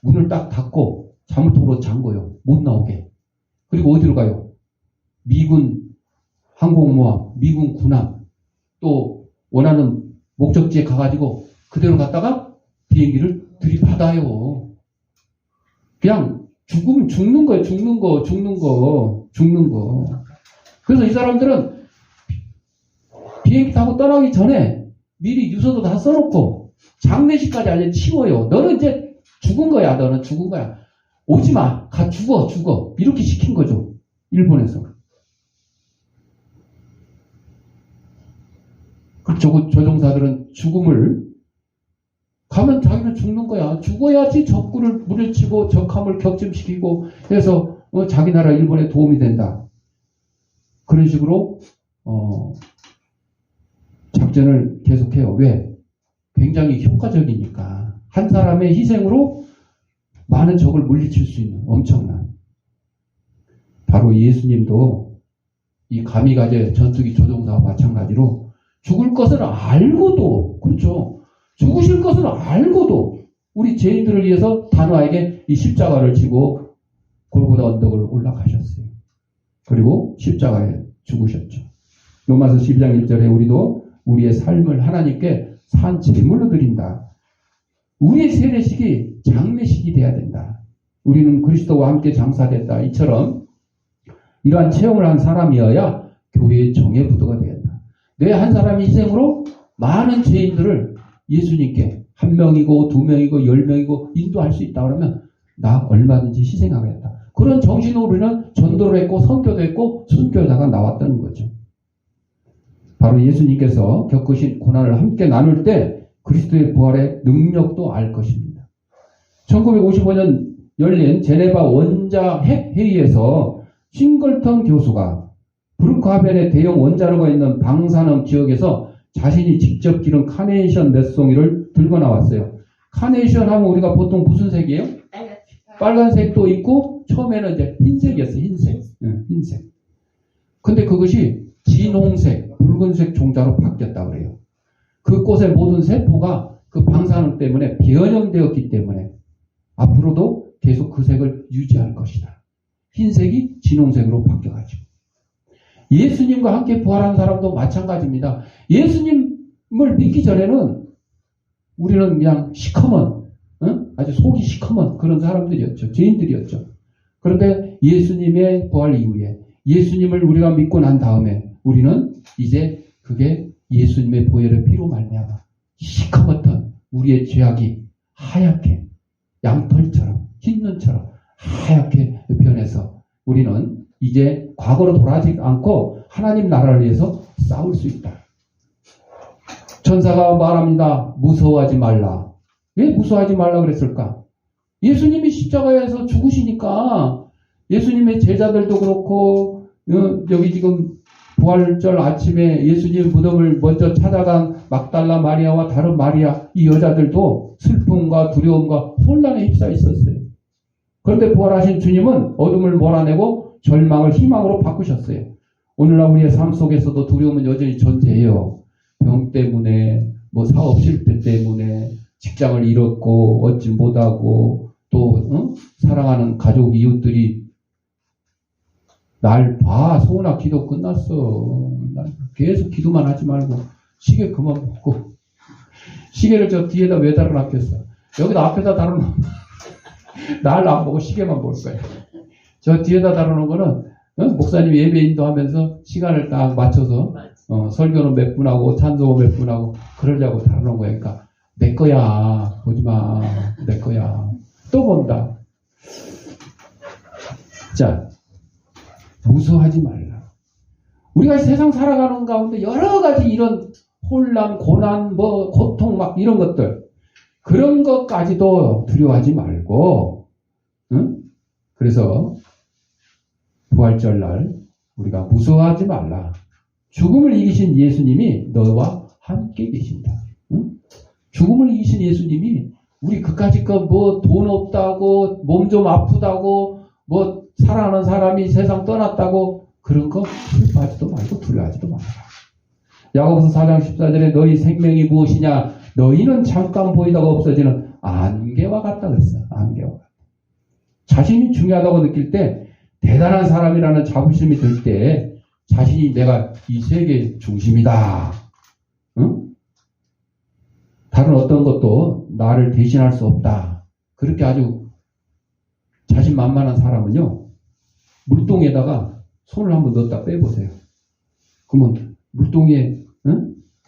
문을 딱 닫고 자물통으로 잠궈요. 못 나오게. 그리고 어디로 가요? 미군 항공모함, 미군 군함, 또 원하는 목적지에 가가지고 그대로 갔다가 비행기를 들이받아요. 그냥 죽는 거예요. 죽는 거. 그래서 이 사람들은 비행기 타고 떠나기 전에 미리 유서도 다 써놓고 장례식까지 아예 치워요. 너는 이제 죽은 거야. 너는 죽은 거야. 오지 마. 가 죽어. 이렇게 시킨 거죠. 일본에서. 그 조종사들은 죽음을 가면 자기는 죽는 거야. 죽어야지 적군을 물리치고 적함을 격침시키고 해서 자기 나라 일본에 도움이 된다. 그런 식으로 작전을 계속해요. 왜? 굉장히 효과적이니까. 한 사람의 희생으로 많은 적을 물리칠 수 있는 엄청난. 바로 예수님도 이 가미가제 전투기 조종사와 마찬가지로 죽을 것을 알고도, 그렇죠. 죽으실 것을 알고도 우리 죄인들을 위해서 단호하게 이 십자가를 지고 골고다 언덕을 올라가셨어요. 그리고 십자가에 죽으셨죠. 로마서 12장 1절에 우리도 우리의 삶을 하나님께 산 제물로 드린다. 우리의 세례식이 장례식이 돼야 된다. 우리는 그리스도와 함께 장사됐다. 이처럼 이러한 체험을 한 사람이어야 교회의 정예부도가 된다. 내 한 사람의 희생으로 많은 죄인들을 예수님께 1명이고 2명이고 10명이고 인도할 수 있다 그러면 나 얼마든지 희생하겠다. 그런 정신으로 우리는 전도를 했고 선교도 했고 순교자가 나왔다는 거죠. 바로 예수님께서 겪으신 고난을 함께 나눌 때 그리스도의 부활의 능력도 알 것입니다. 1955년 열린 제네바 원자 핵 회의에서 싱글턴 교수가 브루크하벤의 대형 원자로가 있는 방사능 지역에서 자신이 직접 기른 카네이션 몇 송이를 들고 나왔어요. 카네이션 하면 우리가 보통 무슨 색이에요? 빨간색도 있고 처음에는 이제 흰색이었어요. 흰색. 근데 그것이 진홍색, 붉은색 종자로 바뀌었다 그래요. 그 꽃의 모든 세포가 그 방사능 때문에 변형되었기 때문에 앞으로도 계속 그 색을 유지할 것이다. 흰색이 진홍색으로 바뀌어가지고. 예수님과 함께 부활한 사람도 마찬가지입니다. 예수님을 믿기 전에는 우리는 그냥 시커먼, 아주 속이 시커먼 그런 사람들이었죠. 죄인들이었죠. 그런데 예수님의 부활 이후에 예수님을 우리가 믿고 난 다음에 우리는 이제 그게 예수님의 보혈의 피로 말미암아 시커멓던 우리의 죄악이 하얗게 양털처럼 흰 눈처럼 하얗게 변해서 우리는 이제 과거로 돌아가지 않고 하나님 나라를 위해서 싸울 수 있다. 천사가 말합니다. 무서워하지 말라. 왜 무서워하지 말라 그랬을까? 예수님이 십자가에서 죽으시니까 예수님의 제자들도 그렇고 여기 지금 부활절 아침에 예수님 무덤을 먼저 찾아간 막달라 마리아와 다른 마리아 이 여자들도 슬픔과 두려움과 혼란에 휩싸여 있었어요. 그런데 부활하신 주님은 어둠을 몰아내고 절망을 희망으로 바꾸셨어요. 오늘날 우리의 삶 속에서도 두려움은 여전히 존재해요. 병 때문에 뭐 사업 실패 때문에 직장을 잃었고 얻지 못하고 또 사랑하는 가족 이웃들이 날 봐. 소원아 기도 끝났어. 계속 기도만 하지 말고 시계 그만 보고 시계를 저 뒤에다 왜 달아놨겠어. 여기다 앞에다 달아놓으면 날 안 보고 시계만 볼 거야. 저 뒤에다 달아놓은 거는 목사님이 예배 인도하면서 시간을 딱 맞춰서 설교는 몇 분 하고 찬송은 몇 분 하고 그러려고 달아놓은 거야. 그러니까 내 거야. 보지 마. 내 거야. 또 본다. 자, 무서워하지 말라. 우리가 세상 살아가는 가운데 여러 가지 이런 혼란, 고난, 고통 막 이런 것들 그런 것까지도 두려워하지 말고 그래서 부활절 날 우리가 무서워하지 말라. 죽음을 이기신 예수님이 너와 함께 계신다. 죽음을 이기신 예수님이 우리 그까짓 거 돈 없다고 몸 좀 아프다고 사랑하는 사람이 세상 떠났다고 그런 거 슬퍼하지도 말고 두려워하지도 말아라. 야고보서 4장 14절에 너희 생명이 무엇이냐? 너희는 잠깐 보이다가 없어지는 안개와 같다 그랬어요. 안개와 같다. 자신이 중요하다고 느낄 때 대단한 사람이라는 자부심이 들 때 자신이 내가 이 세계 중심이다. 다른 어떤 것도 나를 대신할 수 없다. 그렇게 아주 자신만만한 사람은요. 물동에다가 손을 한번 넣었다 빼보세요. 그러면 물동에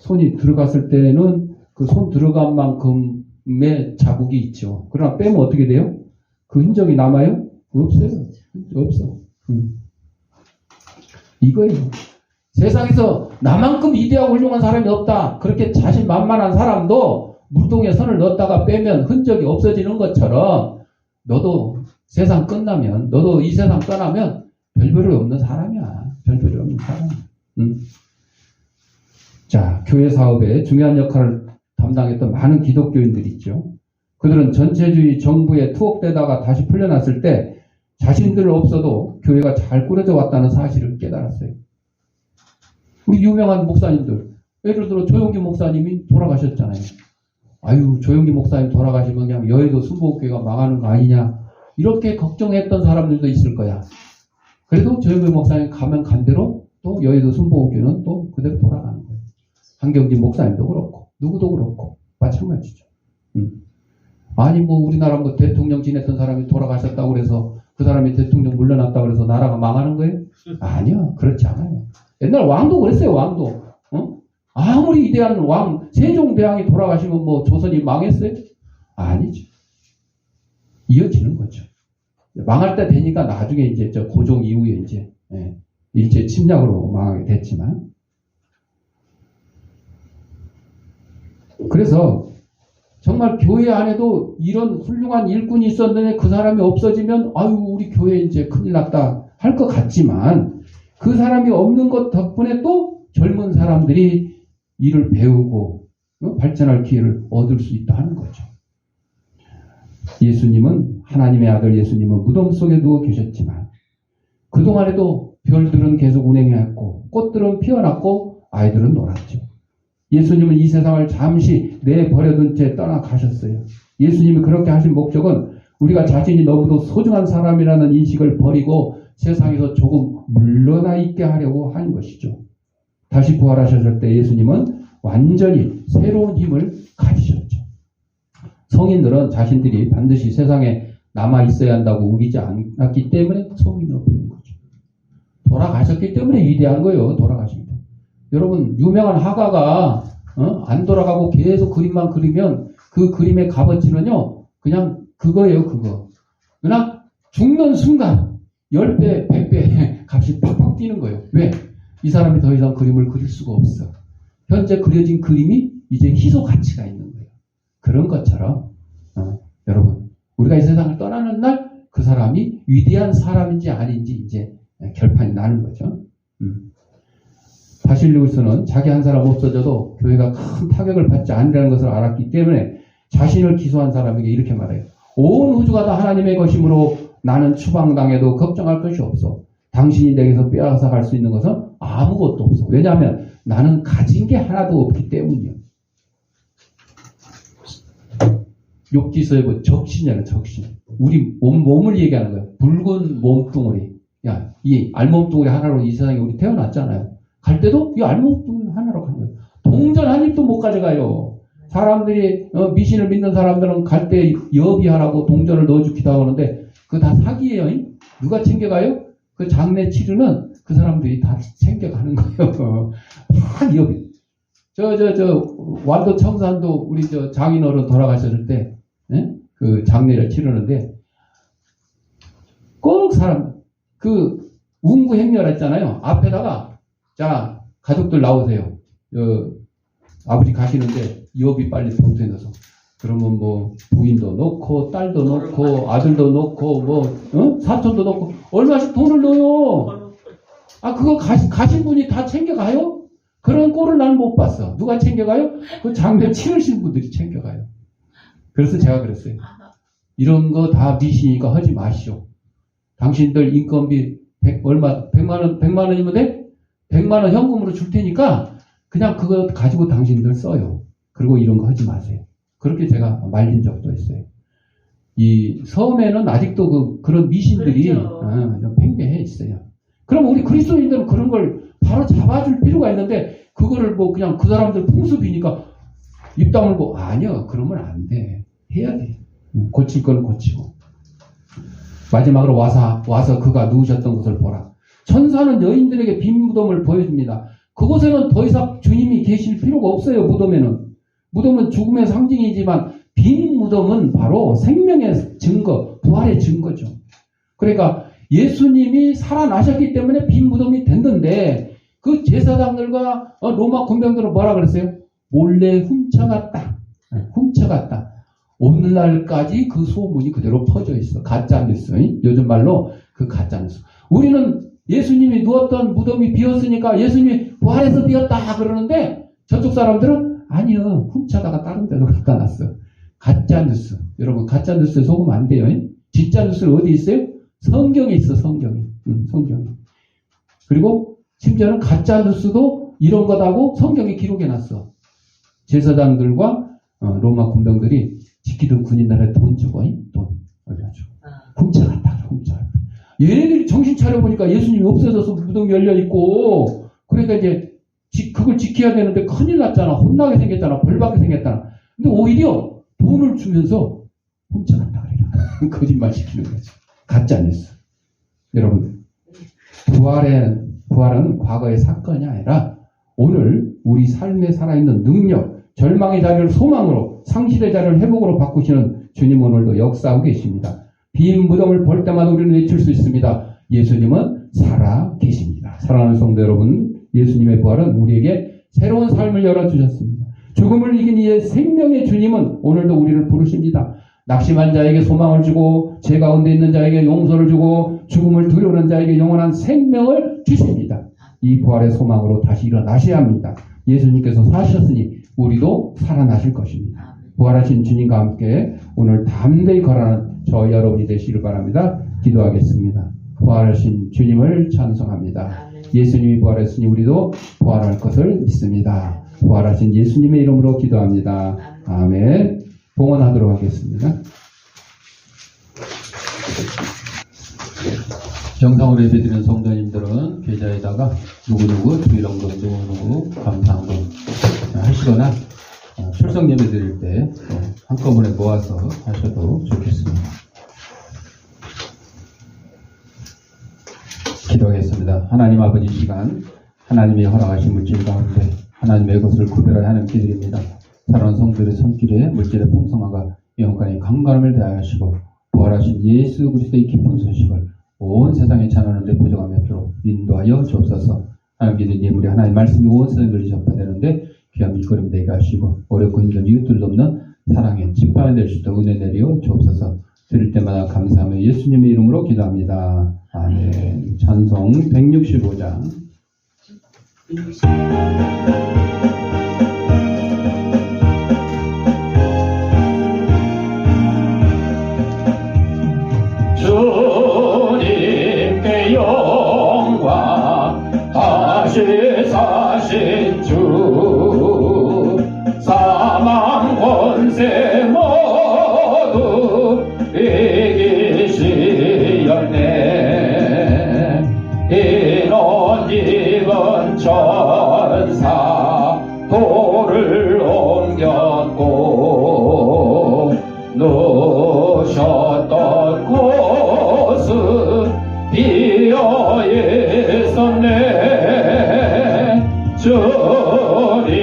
손이 들어갔을 때는 그 손 들어간 만큼의 자국이 있죠. 그러나 빼면 어떻게 돼요? 그 흔적이 남아요? 없어요. 없어. 이거예요. 세상에서 나만큼 위대하고 훌륭한 사람이 없다. 그렇게 자신만만한 사람도 물동에 손을 넣었다가 빼면 흔적이 없어지는 것처럼 너도 세상 끝나면 너도 이 세상 떠나면 별별이 없는 사람이야. 별별이 없는 사람. 자, 교회 사업에 중요한 역할을 담당했던 많은 기독교인들이 있죠. 그들은 전체주의 정부에 투옥되다가 다시 풀려났을 때 자신들 없어도 교회가 잘 꾸려져 왔다는 사실을 깨달았어요. 우리 유명한 목사님들, 예를 들어 조용기 목사님이 돌아가셨잖아요. 아유, 조용기 목사님 돌아가시면 그냥 여의도 순복음교회가 망하는 거 아니냐 이렇게 걱정했던 사람들도 있을 거야. 그래도 조용기 목사님 가면 간 대로 또 여의도 순복음교회는 또 그대로 돌아가는 거예요. 한경진 목사님도 그렇고 누구도 그렇고 마찬가지죠. 아니 우리나라 대통령 지냈던 사람이 돌아가셨다고 그래서 그 사람이 대통령 물러났다고 그래서 나라가 망하는 거예요? 아니요, 그렇지 않아요. 옛날 왕도 그랬어요. 왕도 아무리 위대한 왕 세종대왕이 돌아가시면 조선이 망했어요? 아니죠. 이어지는 거죠. 망할 때 되니까 나중에 이제 고종 이후에 이제 일제 침략으로 망하게 됐지만 그래서 정말 교회 안에도 이런 훌륭한 일꾼이 있었는데 그 사람이 없어지면 아유 우리 교회 이제 큰일 났다 할 것 같지만 그 사람이 없는 것 덕분에 또 젊은 사람들이 일을 배우고 발전할 기회를 얻을 수 있다 하는 거죠. 예수님은 하나님의 아들 예수님은 무덤 속에 누워 계셨지만 그동안에도 별들은 계속 운행해왔고 꽃들은 피어났고 아이들은 놀았죠. 예수님은 이 세상을 잠시 내버려둔 채 떠나가셨어요. 예수님이 그렇게 하신 목적은 우리가 자신이 너무도 소중한 사람이라는 인식을 버리고 세상에서 조금 물러나 있게 하려고 한 것이죠. 다시 부활하셨을 때 예수님은 완전히 새로운 힘을 가지셨죠. 성인들은 자신들이 반드시 세상에 남아 있어야 한다고 우기지 않았기 때문에 성인으로 부른 거죠. 돌아가셨기 때문에 위대한 거예요. 돌아가신 거. 여러분 유명한 화가가 안 돌아가고 계속 그림만 그리면 그 그림의 값어치는요 그냥 그거예요. 그거. 그러나 죽는 순간 10배, 100배 값이 팍팍 뛰는 거예요. 왜? 이 사람이 더 이상 그림을 그릴 수가 없어. 현재 그려진 그림이 이제 희소 가치가 있는 거예요. 그런 것처럼 여러분, 우리가 이 세상을 떠나는 날 그 사람이 위대한 사람인지 아닌지 이제 결판이 나는 거죠. 바실리우스는 자기 한 사람 없어져도 교회가 큰 타격을 받지 않는다는 것을 알았기 때문에 자신을 기소한 사람에게 이렇게 말해요. 온 우주가 다 하나님의 것이므로 나는 추방당해도 걱정할 것이 없어. 당신이 내게서 빼앗아 갈 수 있는 것은 아무것도 없어. 왜냐하면 나는 가진 게 하나도 없기 때문이요. 욥기서의 뭐 적신이잖아요, 적신. 우리 몸을 얘기하는 거예요. 붉은 몸뚱어리. 야, 이 알몸뚱어리 하나로 이 세상에 우리 태어났잖아요. 갈 때도 이 알몸뚱어리 하나로 가는 거예요. 동전 한 입도 못 가져가요. 사람들이 미신을 믿는 사람들은 갈 때 여비하라고 동전을 넣어주기도 하는데 그거 다 사기예요. 누가 챙겨가요? 그 장례 치르는 그 사람들이 다 챙겨가는 거예요. 다 여비. 완도 청산도 우리 장인어른 돌아가셨을 때 그 장례를 치르는데 꼭 사람 그 운구 행렬 했잖아요. 앞에다가 자 가족들 나오세요. 아버지 가시는데 여비 빨리 봉투에 넣어서 그러면 뭐 부인도 넣고 딸도 넣고 아들도 넣고 뭐 사촌도 넣고 얼마씩 돈을 넣어요. 아 그거 가신 분이 다 챙겨가요? 그런 꼴을 난 못 봤어. 누가 챙겨가요? 그 장례 치르신 분들이 챙겨가요. 그래서 제가 그랬어요. 이런 거 다 미신이니까 하지 마시오. 당신들 인건비 100만 원이면 돼? 100만 원 현금으로 줄 테니까 그냥 그거 가지고 당신들 써요. 그리고 이런 거 하지 마세요. 그렇게 제가 말린 적도 있어요. 이 섬에는 아직도 그런 미신들이 그렇죠. 팽배해 있어요. 그럼 우리 그리스도인들은 그런 걸 바로 잡아줄 필요가 있는데 그거를 뭐 그냥 그 사람들 풍습이니까 입 다물고 아니요 그러면 안 돼. 해야 돼. 고칠 거는 고치고. 마지막으로 와서 그가 누우셨던 것을 보라. 천사는 여인들에게 빈 무덤을 보여줍니다. 그곳에는 더 이상 주님이 계실 필요가 없어요. 무덤은 죽음의 상징이지만 빈 무덤은 바로 생명의 증거, 부활의 증거죠. 그러니까 예수님이 살아나셨기 때문에 빈 무덤이 됐는데 그 제사장들과 로마 군병들은 뭐라 그랬어요? 몰래 훔쳐갔다. 훔쳐갔다. 오늘날까지 그 소문이 그대로 퍼져 있어. 가짜뉴스. 요즘 말로 그 가짜뉴스. 우리는 예수님이 누웠던 무덤이 비었으니까 예수님이 부활해서 비었다 그러는데 저쪽 사람들은 아니요. 훔쳐다가 다른 데로 갖다 놨어. 가짜뉴스. 여러분 가짜뉴스에 속으면 안 돼요. 진짜 뉴스는 어디 있어요? 성경에 있어. 성경에. 그리고 심지어는 가짜뉴스도 이런 거다고 성경에 기록해놨어. 제사장들과 로마 군병들이 지키던 군인들한테 돈 주고 돈 그래가지고 훔쳐갔다. 얘네들이 정신 차려보니까 예수님이 없어져서 무덤이 열려있고 그러니까 이제 그걸 지켜야 되는데 큰일 났잖아. 혼나게 생겼잖아. 벌받게 생겼잖아. 근데 오히려 돈을 주면서 훔쳐갔다 그래요. 거짓말 시키는 거지. 가짜뉴스. 여러분 부활은 과거의 사건이 아니라 오늘 우리 삶에 살아있는 능력, 절망의 자리를 소망으로, 상실의 자리를 회복으로 바꾸시는 주님 오늘도 역사하고 계십니다. 빈 무덤을 볼 때마다 우리는 외칠 수 있습니다. 예수님은 살아 계십니다. 사랑하는 성도 여러분, 예수님의 부활은 우리에게 새로운 삶을 열어주셨습니다. 죽음을 이긴 이의 생명의 주님은 오늘도 우리를 부르십니다. 낙심한 자에게 소망을 주고 죄 가운데 있는 자에게 용서를 주고 죽음을 두려워하는 자에게 영원한 생명을 주십니다. 이 부활의 소망으로 다시 일어나셔야 합니다. 예수님께서 사셨으니 우리도 살아나실 것입니다. 부활하신 주님과 함께 오늘 담대히 걸어가는 저 여러분이 되시길 바랍니다. 기도하겠습니다. 부활하신 주님을 찬송합니다. 예수님이 부활했으니 우리도 부활할 것을 믿습니다. 부활하신 예수님의 이름으로 기도합니다. 아멘. 봉헌하도록 하겠습니다. 영상으로 예배드리는 성도님들은 계좌에다가 누구누구 주일원금 누구누구 감사한금 하시거나 출석 예배 드릴 때 한꺼번에 모아서 하셔도 좋겠습니다. 기도하겠습니다. 하나님 아버지 시간 하나님이 허락하신 물질 가운데 하나님의 것을 구별하여 하나님께 드립니다. 사랑하는 성도들의 손길에 물질의 풍성함과 영광의 강건함을 대하시고 부활하신 예수 그리스도의 기쁜 소식을 온 세상에 전하는 데 보조가 맺도록 인도하여 주옵소서. 하나님 믿는 예물이 하나님의 말씀이 온 세상에 널리 전파되는데 귀한 밑거름 되게 하시고 어렵고 힘든 이웃들 돕는 사랑의 지팡이 될 수 있도록 은혜 내려 주옵소서. 드릴 때마다 감사하며 예수님의 이름으로 기도합니다. 아멘. 찬송 165장. 주님께 영광 다시 사신 주 사망 권세 모두 이기시었네. 인원 입은 천사 돌을 옮겼고 누셨던 곳은 비어 있었네. 주님께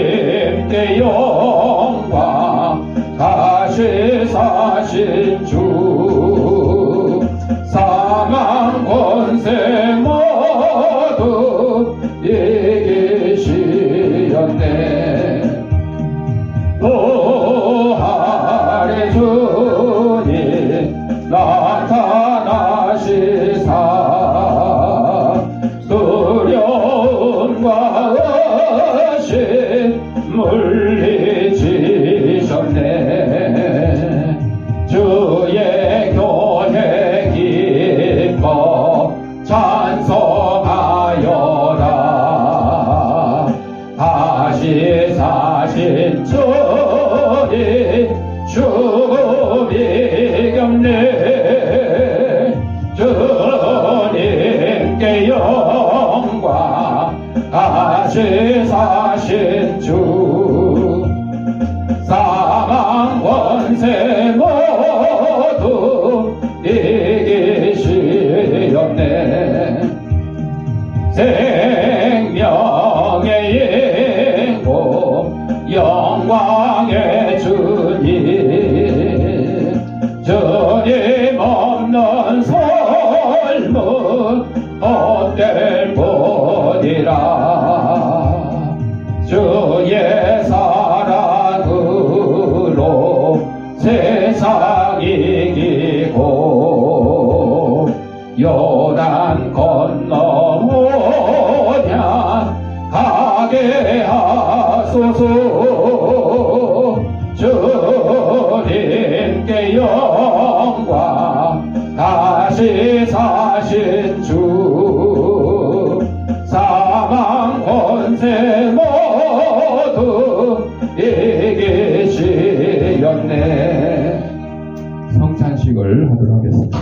영광 다시 사신 주 사망 권세 모두 이기시었네. 부활의 주님 나타나시사 두려움과 의심 물리치셨네. 주의 교회 기뻐 찬송하여라. 다시 사신 주님 죽음이 겹네. 주님께 영광 다시 사신 주 사망 권세 모두 이기시었네. 생명의 인고 영광의 주님 주님 없는 삶은 헛될 뿐이라. 주의 사랑으로 세상 이기고 요단 건너오냐 가게 하소서. 주님께 영광 다시 사신 주 사망 권세 모두 이기시었네. 성찬식을 하도록 하겠습니다.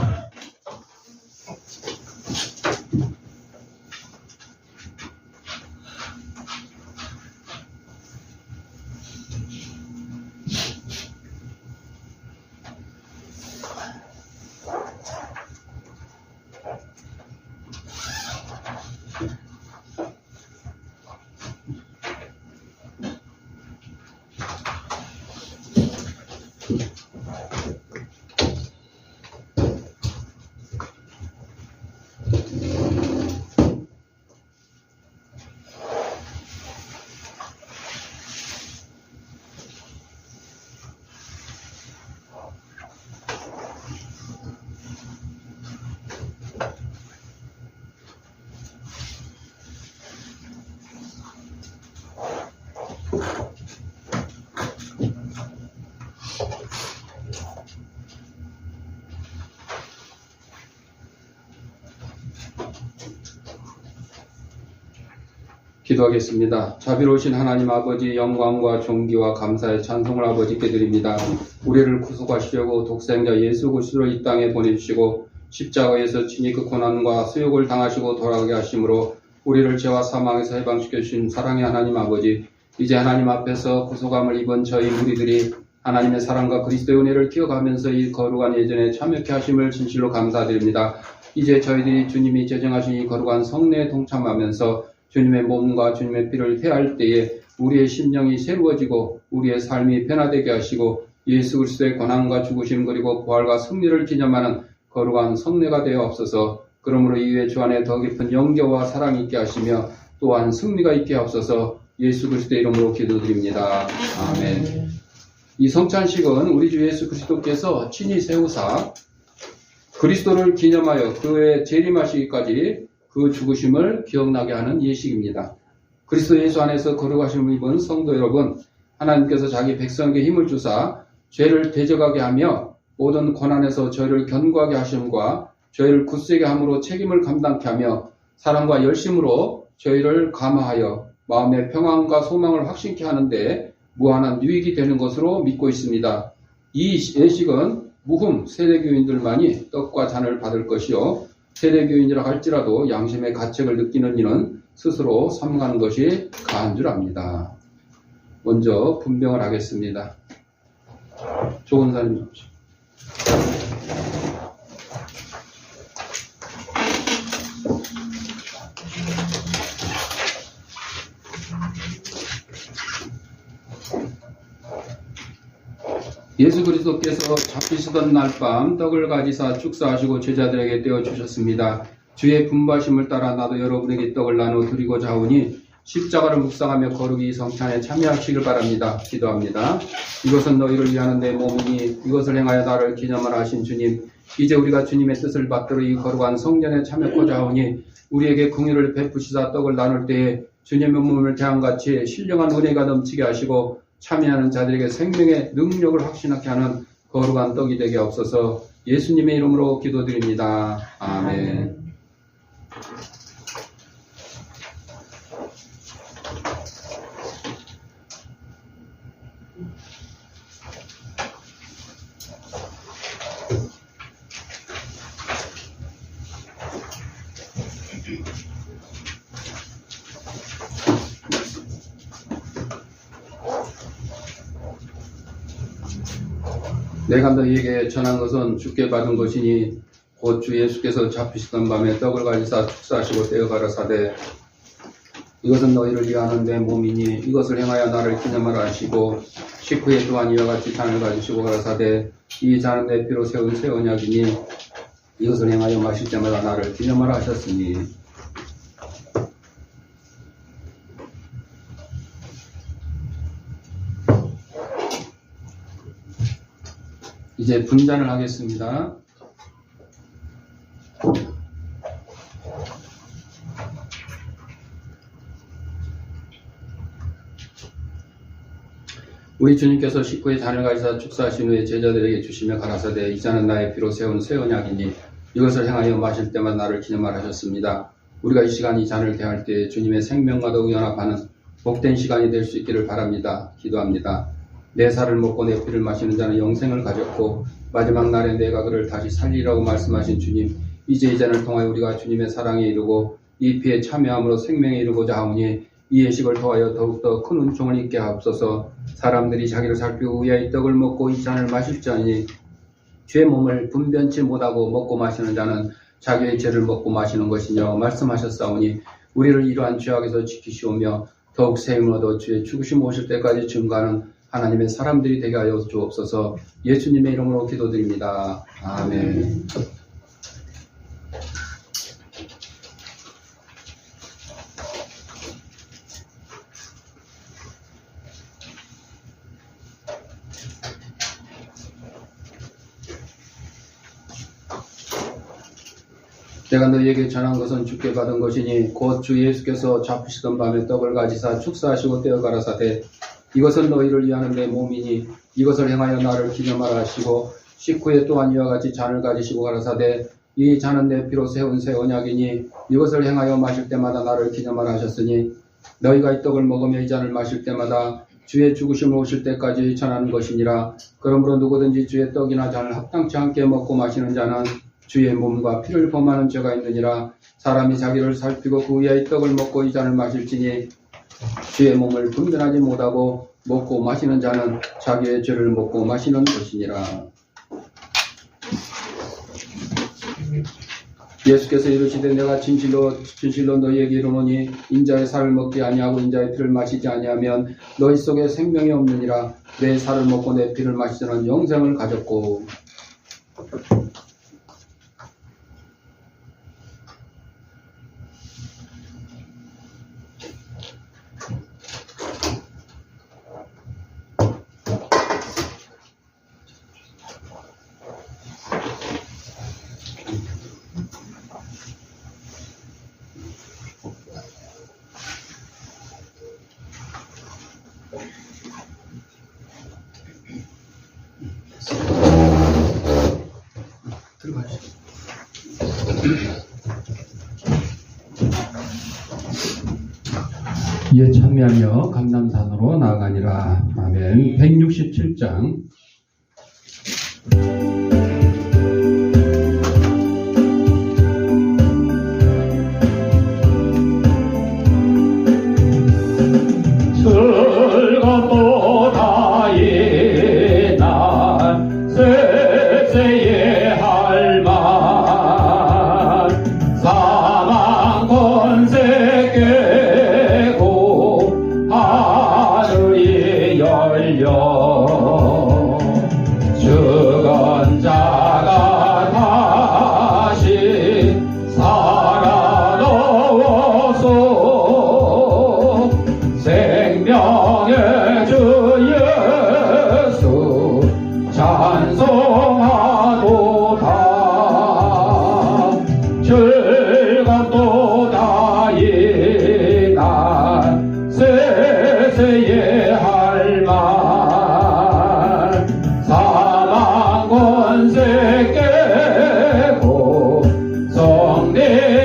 기도하겠습니다. 자비로우신 하나님 아버지, 영광과 존귀와 감사의 찬송을 아버지께 드립니다. 우리를 구속하시려고 독생자 예수 그리스도를 이 땅에 보내주시고 십자가에서 친히 그 고난과 수욕을 당하시고 돌아가게 하심으로 우리를 죄와 사망에서 해방시켜 주신 사랑의 하나님 아버지, 이제 하나님 앞에서 구속함을 입은 저희 무리들이 하나님의 사랑과 그리스도의 은혜를 기억하면서 이 거룩한 예전에 참여케 하심을 진실로 감사드립니다. 이제 저희들이 주님이 제정하신 이 거룩한 성례에 동참하면서 주님의 몸과 주님의 피를 회할 때에 우리의 심령이 새로워지고 우리의 삶이 변화되게 하시고 예수 그리스도의 고난과 죽으심 그리고 부활과 승리를 기념하는 거룩한 성례가 되어 없어서 그러므로 이후에 주 안에 더 깊은 영교와 사랑이 있게 하시며 또한 승리가 있게 하옵소서. 예수 그리스도의 이름으로 기도드립니다. 아멘. 이 성찬식은 우리 주 예수 그리스도께서 친히 세우사 그리스도를 기념하여 그의 재림하시기까지 그 죽으심을 기억나게 하는 예식입니다. 그리스도 예수 안에서 거룩하심을 입은 성도 여러분, 하나님께서 자기 백성에게 힘을 주사 죄를 대적하게 하며 모든 고난에서 저희를 견고하게 하심과 저희를 굳세게 함으로 책임을 감당케 하며 사랑과 열심으로 저희를 감화하여 마음의 평안과 소망을 확신케 하는데 무한한 유익이 되는 것으로 믿고 있습니다. 이 예식은 무흠 세대교인들만이 떡과 잔을 받을 것이요 세대교인이라 할지라도 양심의 가책을 느끼는 이는 스스로 삼가는 것이 가한 줄 압니다. 먼저 분병을 하겠습니다. 조은사님 오십시오. 예수 그리스도께서 잡히시던 날 밤 떡을 가지사 축사하시고 제자들에게 떼어주셨습니다. 주의 분바심을 따라 나도 여러분에게 떡을 나누어 드리고자 하오니 십자가를 묵상하며 거룩이 성찬에 참여하시길 바랍니다. 기도합니다. 이것은 너희를 위하는 내 몸이니 이것을 행하여 나를 기념하라 하신 주님, 이제 우리가 주님의 뜻을 받들어 이 거룩한 성전에 참여하고자 하오니 우리에게 긍휼을 베푸시사 떡을 나눌 때에 주님의 몸을 대함같이 신령한 은혜가 넘치게 하시고 참여하는 자들에게 생명의 능력을 확신하게 하는 거룩한 떡이 되게 없어서 예수님의 이름으로 기도드립니다. 아멘. 내가 너희에게 전한 것은 주께 받은 것이니 곧 주 예수께서 잡히시던 밤에 떡을 가지사 축사하시고 떼어 가라사대 이것은 너희를 위하는 내 몸이니 이것을 행하여 나를 기념하라 하시고 식후에 또한 이와 같이 잔을 가지시고 가라사대 이 잔은 내 피로 세운 새 언약이니 이것을 행하여 마실 때마다 나를 기념하라 하셨으니 이제 분잔을 하겠습니다. 우리 주님께서 식후에 잔을 가지사 축사하신 후에 제자들에게 주시며 가라사대 이 잔은 나의 피로 세운 새 언약이니 이것을 행하여 마실 때마다 나를 기념하라 하셨습니다. 우리가 이 시간 이 잔을 대할 때 주님의 생명과도 연합하는 복된 시간이 될 수 있기를 바랍니다. 기도합니다. 내 살을 먹고 내 피를 마시는 자는 영생을 가졌고 마지막 날에 내가 그를 다시 살리라고 말씀하신 주님, 이제 이 잔을 통하여 우리가 주님의 사랑에 이르고 이 피에 참여함으로 생명에 이르고자 하오니 이 예식을 통하여 더욱더 큰 은총을 입게 하옵소서. 사람들이 자기를 살피고 의야 이 떡을 먹고 이 잔을 마실지니 죄 몸을 분변치 못하고 먹고 마시는 자는 자기의 죄를 먹고 마시는 것이냐 말씀하셨사오니 우리를 이러한 죄악에서 지키시오며 더욱 세임을 얻어 주의 죽으심 오실 때까지 증거하는 하나님의 사람들이 되게 하여 주옵소서. 예수님의 이름으로 기도드립니다. 아멘. 내가 너희에게 전한 것은 주께 받은 것이니 곧 주 예수께서 잡히시던 밤에 떡을 가지사 축사하시고 떼어 가라사대 이것은 너희를 위하는 내 몸이니 이것을 행하여 나를 기념하라 하시고 식후에 또한 이와 같이 잔을 가지시고 가라사대 이 잔은 내 피로 세운 새 언약이니 이것을 행하여 마실 때마다 나를 기념하라 하셨으니 너희가 이 떡을 먹으며 이 잔을 마실 때마다 주의 죽으심을 오실 때까지 전하는 것이니라. 그러므로 누구든지 주의 떡이나 잔을 합당치 않게 먹고 마시는 자는 주의 몸과 피를 범하는 죄가 있느니라. 사람이 자기를 살피고 그 위에 이 떡을 먹고 이 잔을 마실지니 주의 몸을 분별하지 못하고 먹고 마시는 자는 자기의 죄를 먹고 마시는 것이니라. 예수께서 이르시되 내가 진실로 너희에게 이르노니 인자의 살을 먹지 아니하고 인자의 피를 마시지 아니하면 너희 속에 생명이 없느니라. 내 살을 먹고 내 피를 마시자는 영생을 가졌고 이에 참여하며 감람산으로 나아가니라. 아멘. 167장. 즐겁도다 이날 세세의 할만 사망 권세 깨고 하늘이 열려 죽은 자가 다시 살아나와서 생명의 주 예수 찬송하도다. 즐겁도다 이날 세세의 할만 사망 권세 깨고 성리하셨네.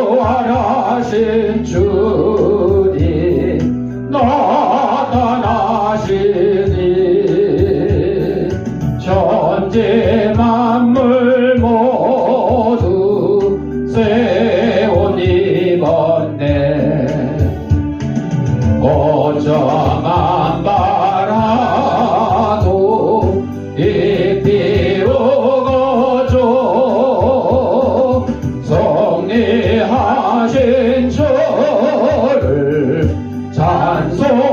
부활하신 주님 나타나시니 천지 만물 모두 새 옷 입었네. 고정한 바라도 잎이 우거져 성리하신 주를 찬송하도다.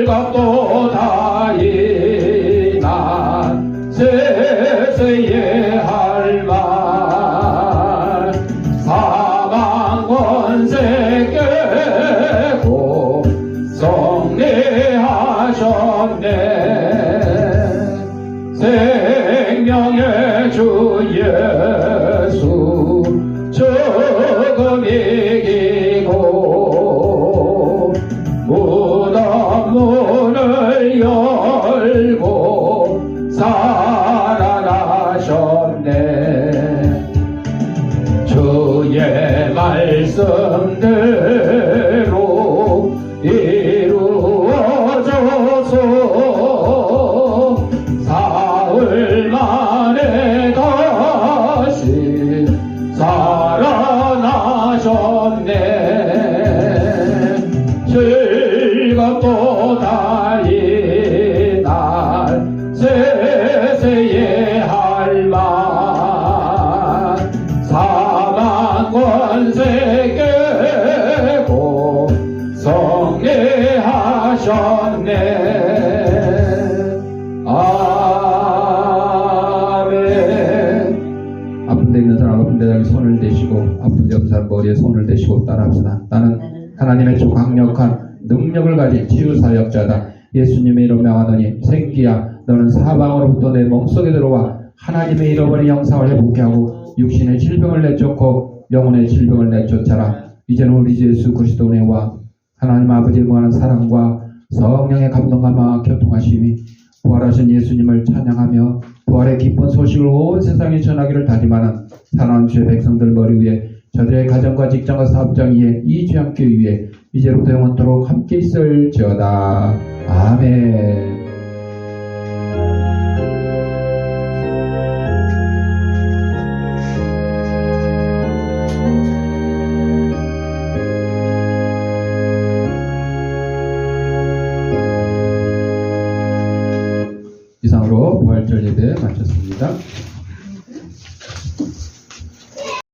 즐겁도다 이날 세세의 할만 사망 권세 깨고 성리하셨네. 생명의 주 예수 죽음 이기고 무덤 문을 열고 살아나셨네. 주의 말씀대로 이루어져서 사흘 만에 다시 살아나셨네. 즐겁도다 이날 세세의 할만 사망 권세 깨고 성리하셨네. 아멘. 아픈 데 있는 사람 아픈 데에 손을 대시고 아픈 데 없는 사람 머리에 손을 대시고 따라합시다. 나는 하나님의 주 강력한 능력을 가진 치유사역자다. 예수님의 이름 명하더니 생기야 너는 사방으로부터 내 몸속에 들어와 하나님의 잃어버린 영상을 회복케 하고 육신의 질병을 내쫓고 영혼의 질병을 내쫓아라. 이제는 우리 주 예수 그리스도 은혜와 하나님 아버지의 무한한 사랑과 성령의 감동감화 교통하심이 부활하신 예수님을 찬양하며 부활의 기쁜 소식을 온 세상에 전하기를 다짐하는 사랑하는 주의 백성들 머리 위에 저들의 가정과 직장과 사업장 위에 이 죄악교 위에 이제로부터 영원토록 함께 있을지어다. 아멘. 이상으로 부활절 예배 마쳤습니다.